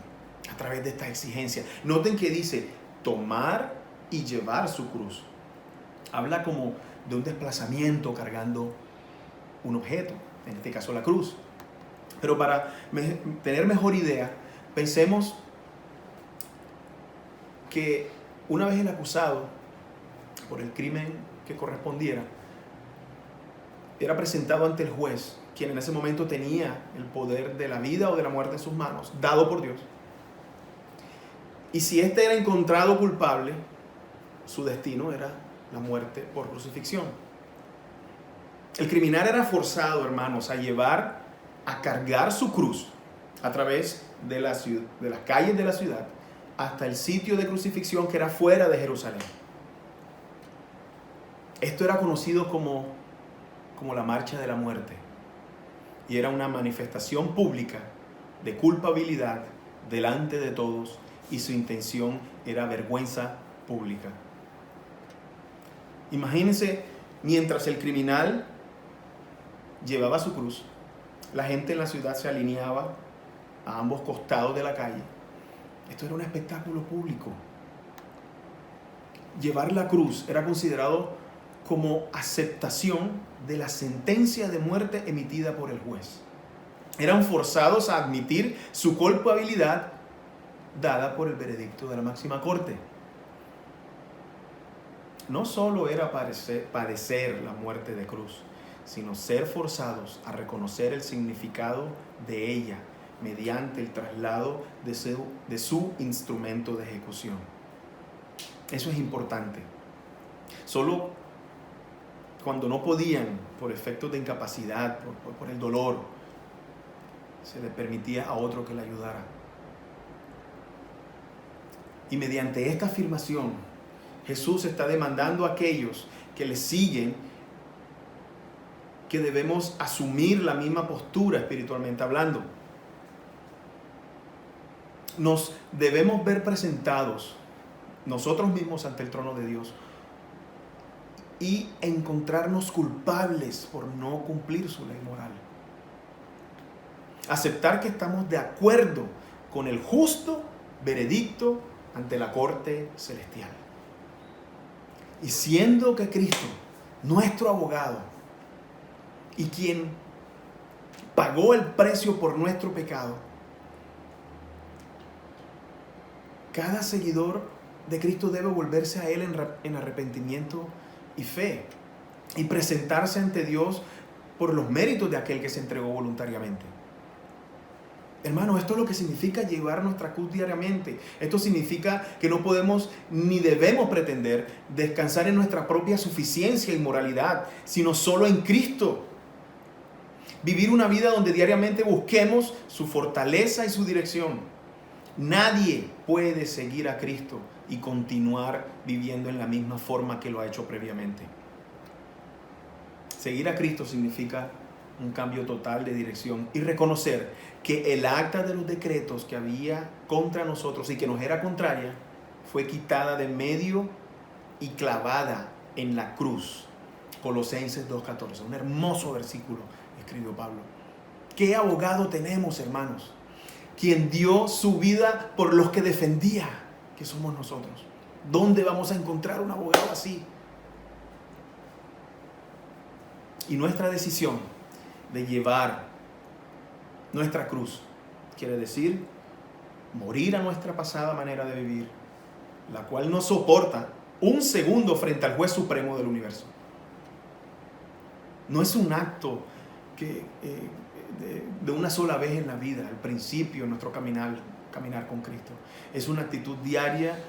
a través de esta exigencia. Noten que dice tomar y llevar su cruz. Habla como de un desplazamiento cargando un objeto, en este caso la cruz. Pero para tener mejor idea, pensemos que una vez el acusado por el crimen que correspondiera era presentado ante el juez, quien en ese momento tenía el poder de la vida o de la muerte en sus manos, dado por Dios. Y si éste era encontrado culpable, su destino era la muerte por crucifixión. El criminal era forzado, hermanos, a cargar su cruz a través de las calles de la ciudad hasta el sitio de crucifixión que era fuera de Jerusalén. Esto era conocido como la marcha de la muerte y era una manifestación pública de culpabilidad delante de todos, y su intención era vergüenza pública. Imagínense, mientras el criminal llevaba su cruz, la gente en la ciudad se alineaba a ambos costados de la calle. Esto era un espectáculo público. Llevar la cruz era considerado como aceptación de la sentencia de muerte emitida por el juez. Eran forzados a admitir su culpabilidad dada por el veredicto de la máxima corte. No solo era padecer la muerte de cruz, sino ser forzados a reconocer el significado de ella mediante el traslado de su instrumento de ejecución. Eso es importante. Solo cuando no podían, por efectos de incapacidad, por el dolor, se le permitía a otro que le ayudara. Y mediante esta afirmación, Jesús está demandando a aquellos que le siguen que debemos asumir la misma postura espiritualmente hablando. Nos debemos ver presentados nosotros mismos ante el trono de Dios y encontrarnos culpables por no cumplir su ley moral. Aceptar que estamos de acuerdo con el justo veredicto ante la corte celestial. Y siendo que Cristo, nuestro abogado, y quien pagó el precio por nuestro pecado, cada seguidor de Cristo debe volverse a Él en arrepentimiento y fe, y presentarse ante Dios por los méritos de aquel que se entregó voluntariamente. Hermano, esto es lo que significa llevar nuestra cruz diariamente. Esto significa que no podemos ni debemos pretender descansar en nuestra propia suficiencia y moralidad, sino solo en Cristo. Vivir una vida donde diariamente busquemos su fortaleza y su dirección. Nadie puede seguir a Cristo y continuar viviendo en la misma forma que lo ha hecho previamente. Seguir a Cristo significa un cambio total de dirección y reconocer que el acta de los decretos que había contra nosotros y que nos era contraria fue quitada de medio y clavada en la cruz. Colosenses 2:14, un hermoso versículo escribió Pablo. ¿Qué abogado tenemos, hermanos? Quien dio su vida por los que defendía, que somos nosotros. ¿Dónde vamos a encontrar un abogado así? Y nuestra decisión de llevar nuestra cruz quiere decir morir a nuestra pasada manera de vivir, la cual no soporta un segundo frente al juez supremo del universo. No es un acto de una sola vez en la vida, al principio en nuestro caminar con Cristo. Es una actitud diaria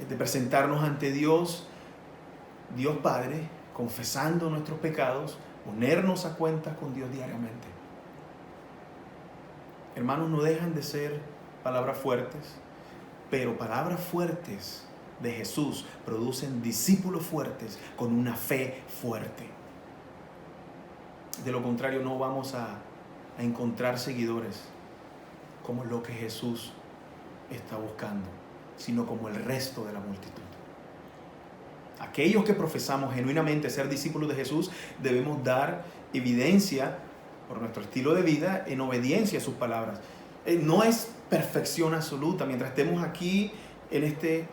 de presentarnos ante Dios Padre, confesando nuestros pecados, ponernos a cuentas con Dios diariamente. Hermanos, no dejan de ser palabras fuertes, pero palabras fuertes de Jesús producen discípulos fuertes con una fe fuerte. De lo contrario, no vamos a encontrar seguidores como lo que Jesús está buscando, sino como el resto de la multitud. Aquellos que profesamos genuinamente ser discípulos de Jesús debemos dar evidencia por nuestro estilo de vida en obediencia a sus palabras. No es perfección absoluta. Mientras estemos aquí en este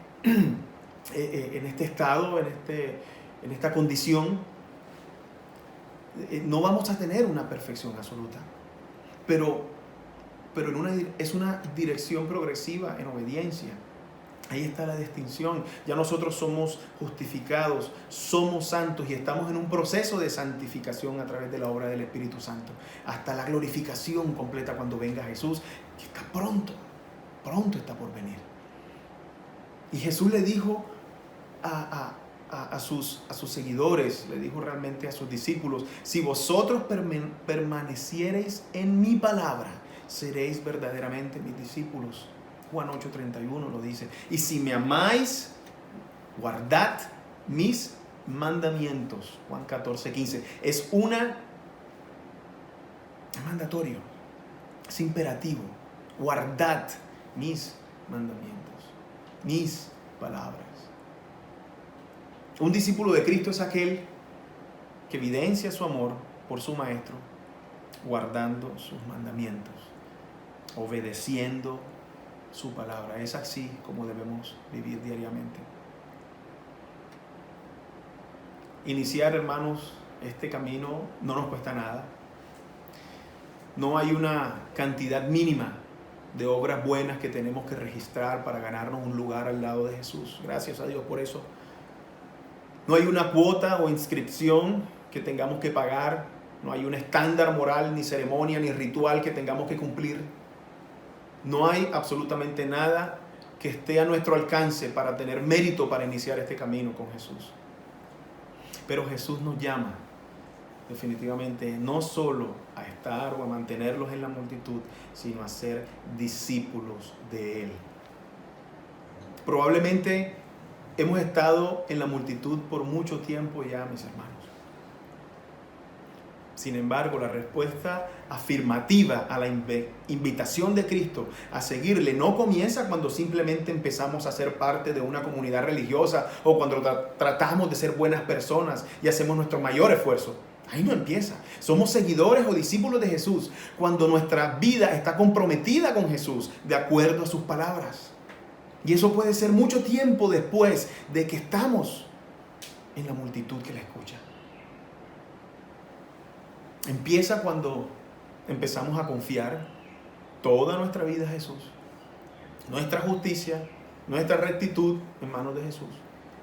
estado, en esta condición, no vamos a tener una perfección absoluta. Pero es una dirección progresiva en obediencia. Ahí está la distinción. Ya nosotros somos justificados, somos santos y estamos en un proceso de santificación a través de la obra del Espíritu Santo, hasta la glorificación completa cuando venga Jesús, que está pronto está por venir. Y Jesús le dijo a sus seguidores, le dijo realmente a sus discípulos: si vosotros permaneciereis en mi palabra, seréis verdaderamente mis discípulos. Juan 8:31 lo dice. Y si me amáis, guardad mis mandamientos. Juan 14:15. Es mandatorio, es imperativo. Guardad mis mandamientos, mis palabras. Un discípulo de Cristo es aquel que evidencia su amor por su Maestro, guardando sus mandamientos, obedeciendo su palabra. Es así como debemos vivir diariamente. Iniciar, hermanos, este camino no nos cuesta nada. No hay una cantidad mínima de obras buenas que tenemos que registrar para ganarnos un lugar al lado de Jesús. Gracias a Dios por eso. No hay una cuota o inscripción que tengamos que pagar. No hay un estándar moral, ni ceremonia, ni ritual que tengamos que cumplir. No hay absolutamente nada que esté a nuestro alcance para tener mérito para iniciar este camino con Jesús. Pero Jesús nos llama definitivamente no solo a estar o a mantenerlos en la multitud, sino a ser discípulos de Él. Probablemente hemos estado en la multitud por mucho tiempo ya, mis hermanos. Sin embargo, la respuesta afirmativa a la invitación de Cristo a seguirle no comienza cuando simplemente empezamos a ser parte de una comunidad religiosa o cuando tratamos de ser buenas personas y hacemos nuestro mayor esfuerzo. Ahí no empieza. Somos seguidores o discípulos de Jesús cuando nuestra vida está comprometida con Jesús de acuerdo a sus palabras. Y eso puede ser mucho tiempo después de que estamos en la multitud que la escucha. Empieza cuando empezamos a confiar toda nuestra vida a Jesús, nuestra justicia, nuestra rectitud en manos de Jesús.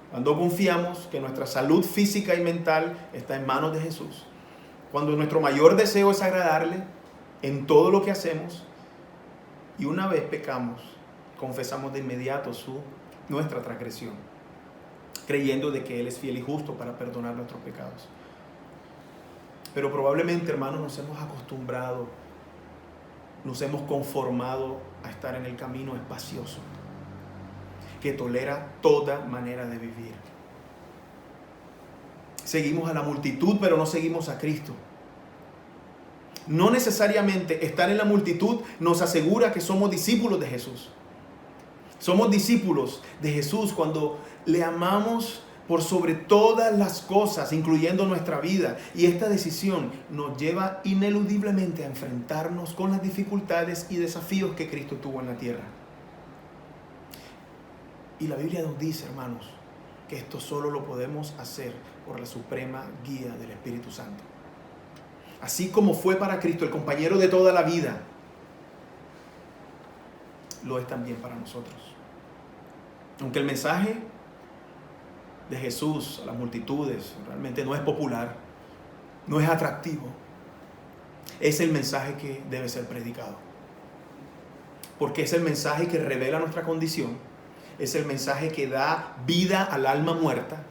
Cuando confiamos que nuestra salud física y mental está en manos de Jesús. Cuando nuestro mayor deseo es agradarle en todo lo que hacemos. Y una vez pecamos, confesamos de inmediato nuestra transgresión, creyendo de que Él es fiel y justo para perdonar nuestros pecados. Pero probablemente, hermanos, nos hemos acostumbrado, nos hemos conformado a estar en el camino espacioso, que tolera toda manera de vivir. Seguimos a la multitud, pero no seguimos a Cristo. No necesariamente estar en la multitud nos asegura que somos discípulos de Jesús. Somos discípulos de Jesús cuando le amamos por sobre todas las cosas, incluyendo nuestra vida. Y esta decisión nos lleva ineludiblemente a enfrentarnos con las dificultades y desafíos que Cristo tuvo en la tierra. Y la Biblia nos dice, hermanos, que esto solo lo podemos hacer por la suprema guía del Espíritu Santo. Así como fue para Cristo el compañero de toda la vida, lo es también para nosotros. Aunque el mensaje de Jesús a las multitudes realmente no es popular, no es atractivo, es el mensaje que debe ser predicado. Porque es el mensaje que revela nuestra condición, es el mensaje que da vida al alma muerta,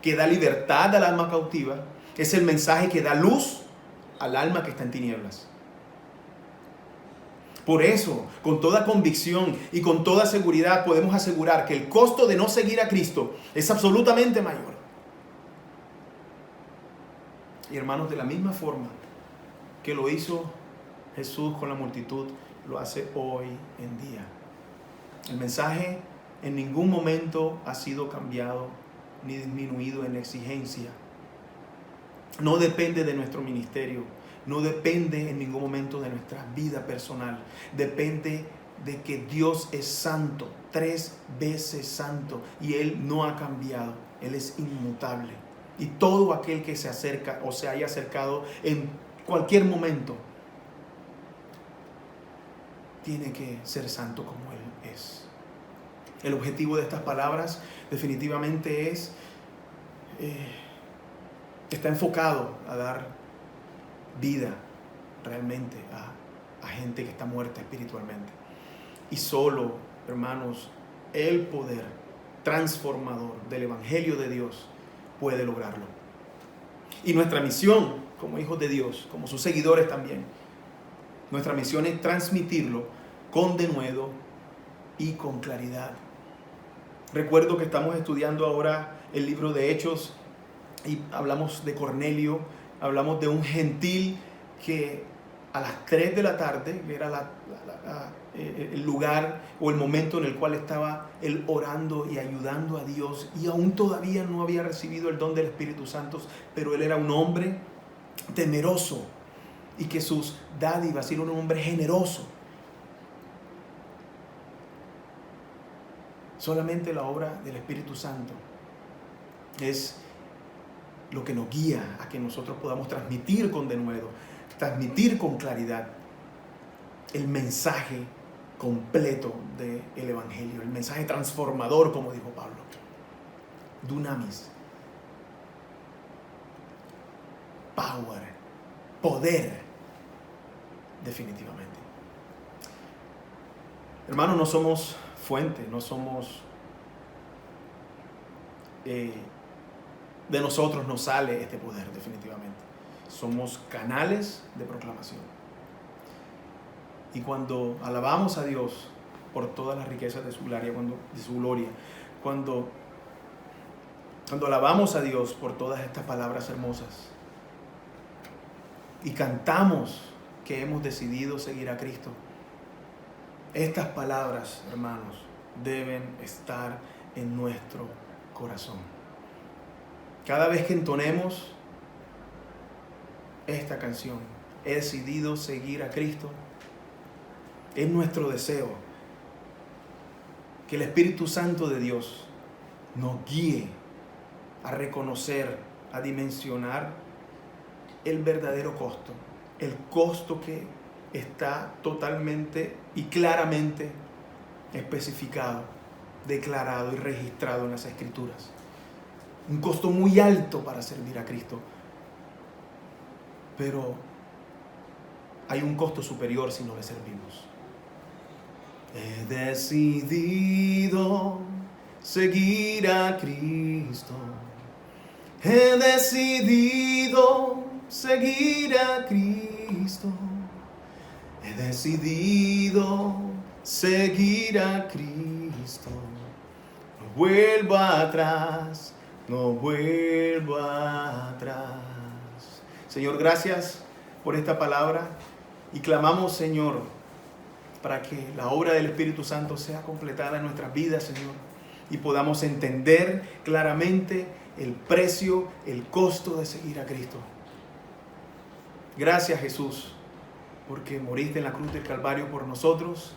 que da libertad al alma cautiva, es el mensaje que da luz al alma que está en tinieblas. Por eso, con toda convicción y con toda seguridad podemos asegurar que el costo de no seguir a Cristo es absolutamente mayor. Y hermanos, de la misma forma que lo hizo Jesús con la multitud, lo hace hoy en día. El mensaje en ningún momento ha sido cambiado ni disminuido en exigencia. No depende de nuestro ministerio, no depende en ningún momento de nuestra vida personal. Depende de que Dios es santo, 3 veces santo, y Él no ha cambiado. Él es inmutable. Y todo aquel que se acerca o se haya acercado en cualquier momento tiene que ser santo como Él es. El objetivo de estas palabras definitivamente está enfocado a dar vida realmente a gente que está muerta espiritualmente. Y solo, hermanos, el poder transformador del Evangelio de Dios puede lograrlo. Y nuestra misión como hijos de Dios, como sus seguidores también, nuestra misión es transmitirlo con denuedo y con claridad. Recuerdo que estamos estudiando ahora el libro de Hechos y hablamos de Cornelio, hablamos de un gentil que a las 3 de la tarde, que era el lugar o el momento en el cual estaba él orando y ayudando a Dios, y aún todavía no había recibido el don del Espíritu Santo, pero él era un hombre temeroso y que sus dádivas, era un hombre generoso. Solamente la obra del Espíritu Santo es lo que nos guía a que nosotros podamos transmitir con denuedo, transmitir con claridad el mensaje completo del Evangelio, el mensaje transformador, como dijo Pablo. Dunamis, power, poder, definitivamente. Hermanos, no somos fuente, no somos de nosotros no sale este poder, definitivamente. Somos canales de proclamación. Y cuando alabamos a Dios por todas las riquezas de su gloria, cuando alabamos a Dios por todas estas palabras hermosas y cantamos que hemos decidido seguir a Cristo, estas palabras, hermanos, deben estar en nuestro corazón. Cada vez que entonemos esta canción, he decidido seguir a Cristo, es nuestro deseo que el Espíritu Santo de Dios nos guíe a reconocer, a dimensionar el verdadero costo, el costo que está totalmente y claramente especificado, declarado y registrado en las Escrituras. Un costo muy alto para servir a Cristo. Pero hay un costo superior si no le servimos. He decidido seguir a Cristo. He decidido seguir a Cristo. He decidido seguir a Cristo. No vuelvo atrás, no vuelvo atrás. Señor, gracias por esta palabra y clamamos, Señor, para que la obra del Espíritu Santo sea completada en nuestras vidas, Señor, y podamos entender claramente el precio, el costo de seguir a Cristo. Gracias, Jesús, porque moriste en la cruz del Calvario por nosotros.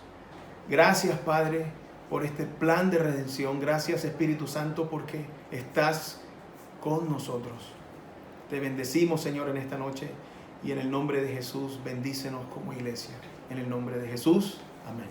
Gracias, Padre, por este plan de redención. Gracias, Espíritu Santo, porque estás con nosotros. Te bendecimos, Señor, en esta noche, y en el nombre de Jesús, bendícenos como iglesia. En el nombre de Jesús, amén.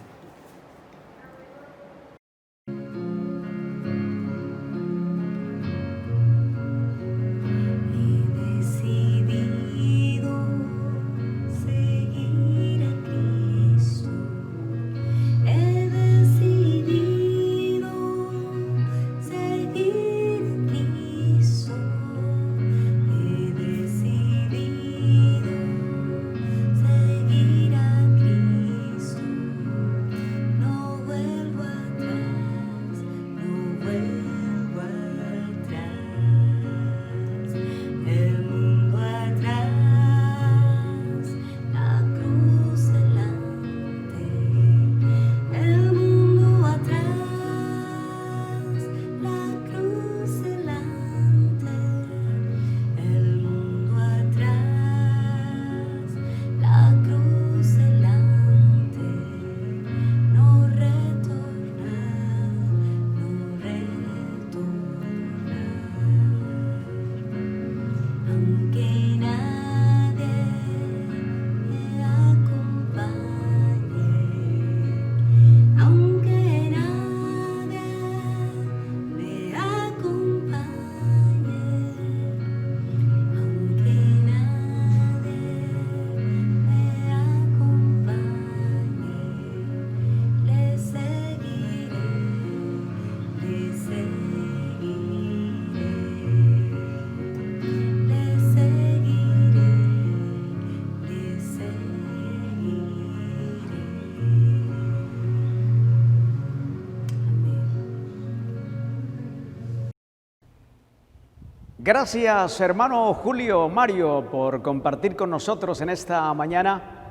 Gracias, hermano Julio Mario, por compartir con nosotros en esta mañana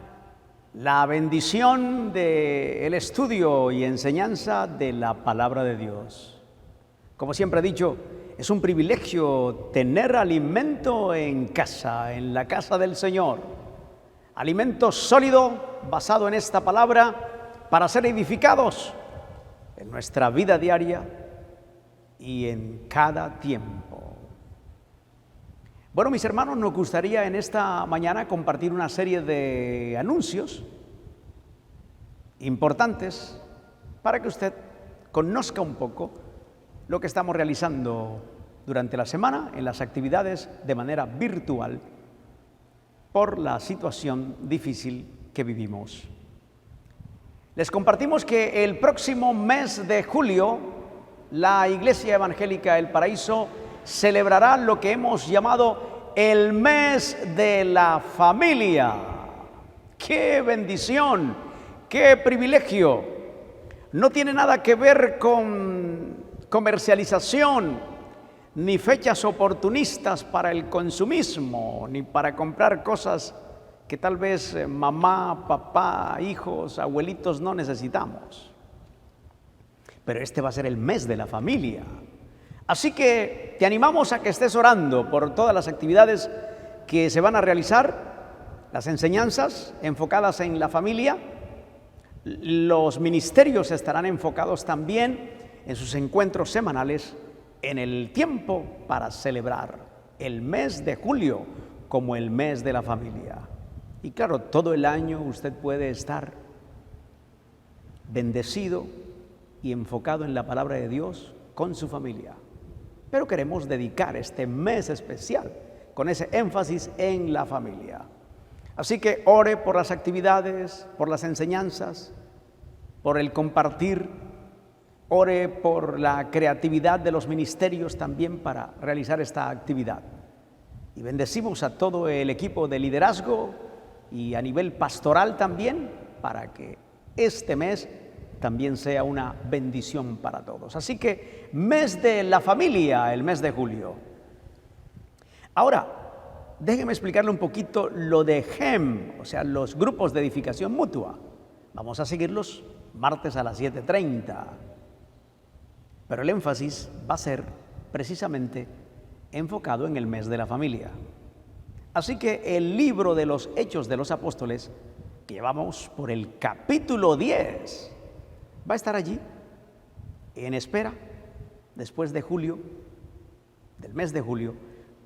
la bendición del estudio y enseñanza de la palabra de Dios. Como siempre he dicho, es un privilegio tener alimento en casa, en la casa del Señor. Alimento sólido basado en esta palabra para ser edificados en nuestra vida diaria y en cada tiempo. Bueno, mis hermanos, nos gustaría en esta mañana compartir una serie de anuncios importantes para que usted conozca un poco lo que estamos realizando durante la semana en las actividades de manera virtual por la situación difícil que vivimos. Les compartimos que el próximo mes de julio la Iglesia Evangélica El Paraíso celebrará lo que hemos llamado el mes de la familia. ¡Qué bendición! ¡Qué privilegio! No tiene nada que ver con comercialización, ni fechas oportunistas para el consumismo, ni para comprar cosas que tal vez mamá, papá, hijos, abuelitos no necesitamos. Pero este va a ser el mes de la familia. Así que te animamos a que estés orando por todas las actividades que se van a realizar, las enseñanzas enfocadas en la familia. Los ministerios estarán enfocados también en sus encuentros semanales en el tiempo para celebrar el mes de julio como el mes de la familia. Y claro, todo el año usted puede estar bendecido y enfocado en la palabra de Dios con su familia. Pero queremos dedicar este mes especial con ese énfasis en la familia. Así que ore por las actividades, por las enseñanzas, por el compartir, ore por la creatividad de los ministerios también para realizar esta actividad. Y bendecimos a todo el equipo de liderazgo y a nivel pastoral también para que este mes también sea una bendición para todos. Así que mes de la familia, el mes de julio. Ahora, déjeme explicarle un poquito lo de GEM, o sea, los grupos de edificación mutua. Vamos a seguirlos martes a las 7:30. Pero el énfasis va a ser precisamente enfocado en el mes de la familia. Así que el libro de los Hechos de los Apóstoles, que llevamos por el capítulo 10, va a estar allí en espera después de julio, del mes de julio,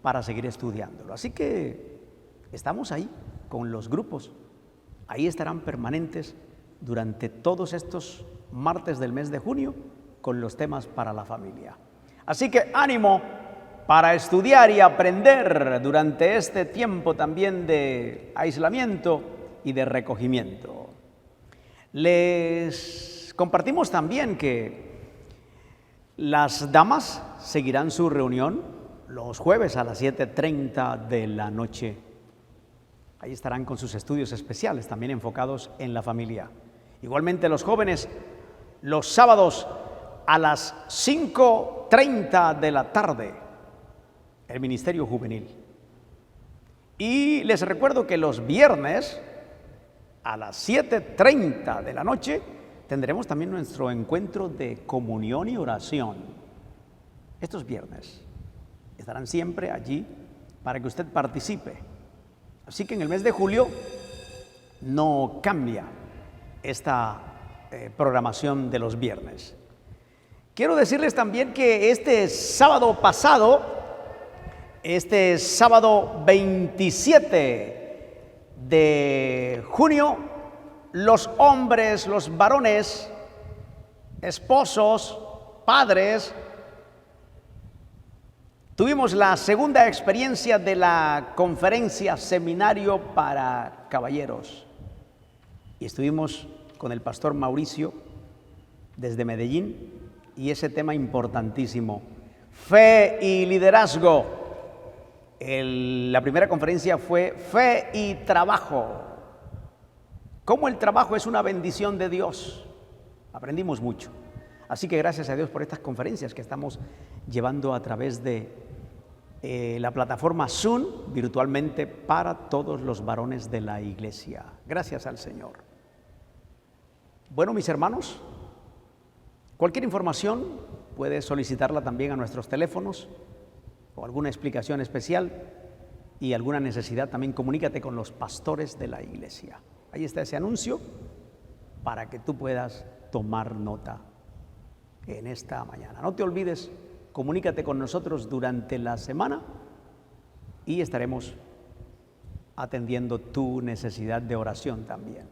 para seguir estudiándolo. Así que estamos ahí con los grupos. Ahí estarán permanentes durante todos estos martes del mes de junio con los temas para la familia. Así que ánimo para estudiar y aprender durante este tiempo también de aislamiento y de recogimiento. Les compartimos también que las damas seguirán su reunión los jueves a las 7:30 de la noche. Ahí estarán con sus estudios especiales también enfocados en la familia. Igualmente los jóvenes los sábados a las 5:30 de la tarde, el Ministerio Juvenil. Y les recuerdo que los viernes a las 7:30 de la noche tendremos también nuestro encuentro de comunión y oración. Estos viernes estarán siempre allí para que usted participe. Así que en el mes de julio no cambia esta programación de los viernes. Quiero decirles también que este sábado pasado, este sábado 27 de junio, los hombres, los varones, esposos, padres, tuvimos la segunda experiencia de la conferencia seminario para caballeros y estuvimos con el pastor Mauricio desde Medellín y ese tema importantísimo, fe y liderazgo. La primera conferencia fue fe y trabajo. Cómo el trabajo es una bendición de Dios. Aprendimos mucho. Así que gracias a Dios por estas conferencias que estamos llevando a través de la plataforma Zoom virtualmente para todos los varones de la iglesia. Gracias al Señor. Bueno, mis hermanos, cualquier información puedes solicitarla también a nuestros teléfonos o alguna explicación especial y alguna necesidad, también comunícate con los pastores de la iglesia. Ahí está ese anuncio para que tú puedas tomar nota en esta mañana. No te olvides, comunícate con nosotros durante la semana y estaremos atendiendo tu necesidad de oración también.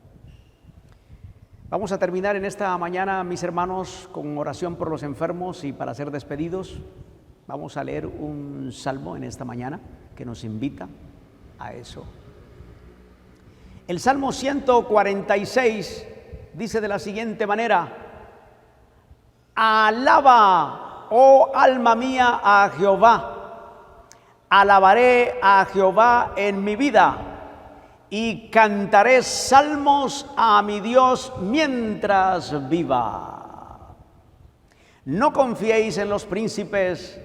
Vamos a terminar en esta mañana, mis hermanos, con oración por los enfermos y para ser despedidos. Vamos a leer un salmo en esta mañana que nos invita a eso. El Salmo 146 dice de la siguiente manera: alaba, oh alma mía, a Jehová. Alabaré a Jehová en mi vida y cantaré salmos a mi Dios mientras viva. No confiéis en los príncipes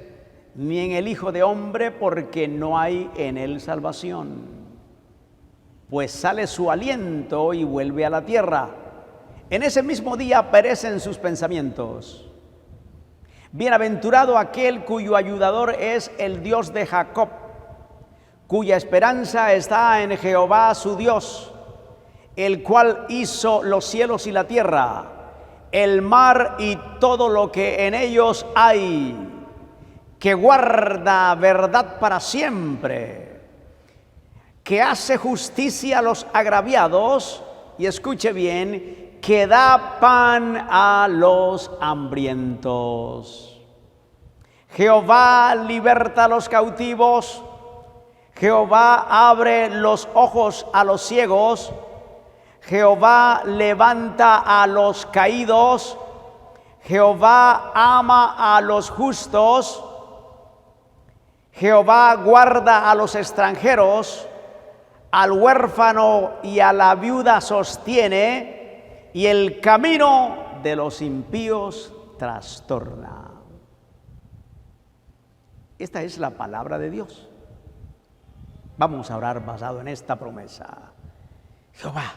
ni en el Hijo de Hombre, porque no hay en él salvación. Pues sale su aliento y vuelve a la tierra. En ese mismo día perecen sus pensamientos. Bienaventurado aquel cuyo ayudador es el Dios de Jacob, cuya esperanza está en Jehová su Dios, el cual hizo los cielos y la tierra, el mar y todo lo que en ellos hay, que guarda verdad para siempre, que hace justicia a los agraviados, y escuche bien, que da pan a los hambrientos. Jehová liberta a los cautivos, Jehová abre los ojos a los ciegos, Jehová levanta a los caídos, Jehová ama a los justos, Jehová guarda a los extranjeros, al huérfano y a la viuda sostiene, y el camino de los impíos trastorna. Esta es la palabra de Dios. Vamos a orar basado en esta promesa. Jehová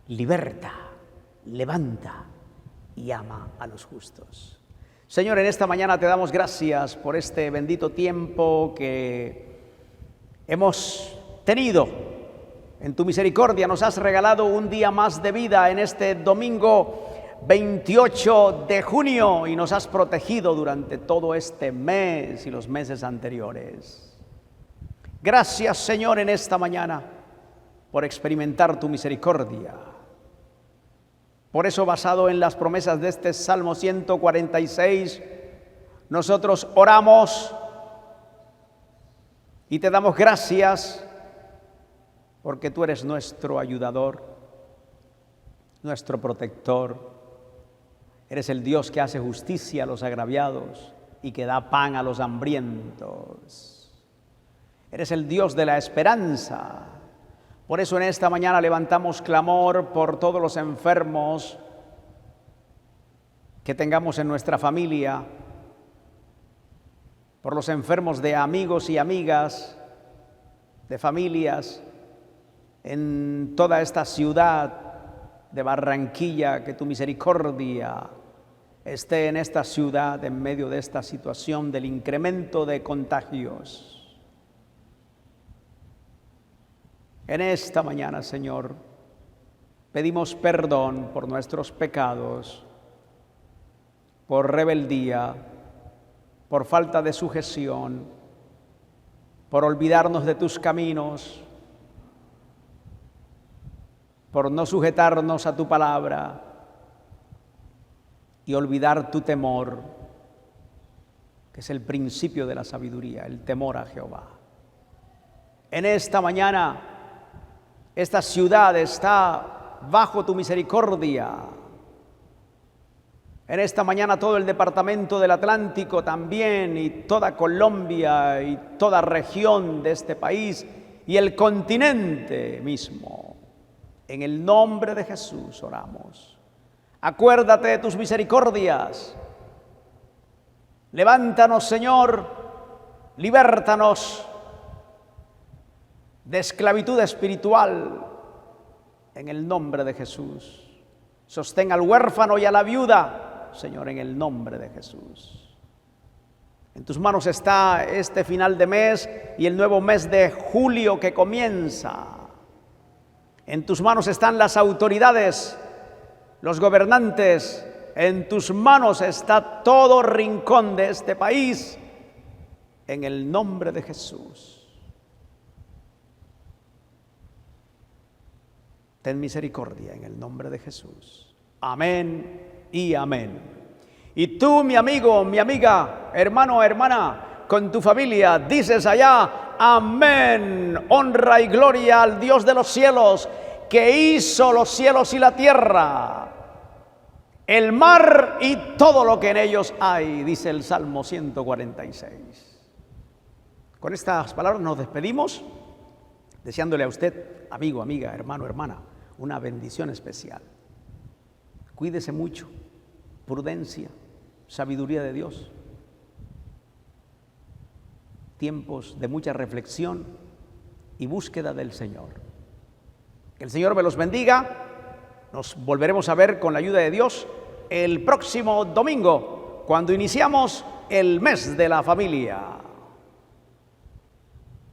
liberta, levanta y ama a los justos. Señor, en esta mañana te damos gracias por este bendito tiempo que hemos tenido. En tu misericordia nos has regalado un día más de vida en este domingo 28 de junio y nos has protegido durante todo este mes y los meses anteriores. Gracias, Señor, en esta mañana por experimentar tu misericordia. Por eso, basado en las promesas de este Salmo 146, nosotros oramos y te damos gracias porque tú eres nuestro ayudador, nuestro protector. Eres el Dios que hace justicia a los agraviados y que da pan a los hambrientos. Eres el Dios de la esperanza. Por eso en esta mañana levantamos clamor por todos los enfermos que tengamos en nuestra familia, por los enfermos de amigos y amigas, de familias, en toda esta ciudad de Barranquilla, que tu misericordia esté en esta ciudad en medio de esta situación del incremento de contagios. En esta mañana, Señor, pedimos perdón por nuestros pecados, por rebeldía, por falta de sujeción, por olvidarnos de tus caminos, por no sujetarnos a tu palabra y olvidar tu temor, que es el principio de la sabiduría, el temor a Jehová. En esta mañana, esta ciudad está bajo tu misericordia. En esta mañana todo el departamento del Atlántico también, y toda Colombia y toda región de este país y el continente mismo. En el nombre de Jesús oramos. Acuérdate de tus misericordias. Levántanos, Señor, Libértanos de esclavitud espiritual en el nombre de Jesús. Sostén al huérfano y a la viuda, Señor, en el nombre de Jesús. En tus manos está este final de mes y el nuevo mes de julio que comienza. En tus manos están las autoridades, los gobernantes. En tus manos está todo rincón de este país, en el nombre de Jesús. Ten misericordia en el nombre de Jesús. Amén y amén. Y tú, mi amigo, mi amiga, hermano, hermana, con tu familia, dices allá, amén. Honra y gloria al Dios de los cielos, que hizo los cielos y la tierra, el mar y todo lo que en ellos hay, dice el Salmo 146. Con estas palabras nos despedimos, deseándole a usted, amigo, amiga, hermano, hermana, una bendición especial. Cuídese mucho, prudencia, sabiduría de Dios, tiempos de mucha reflexión y búsqueda del Señor. Que el Señor me los bendiga. Nos volveremos a ver con la ayuda de Dios el próximo domingo, cuando iniciamos el mes de la familia.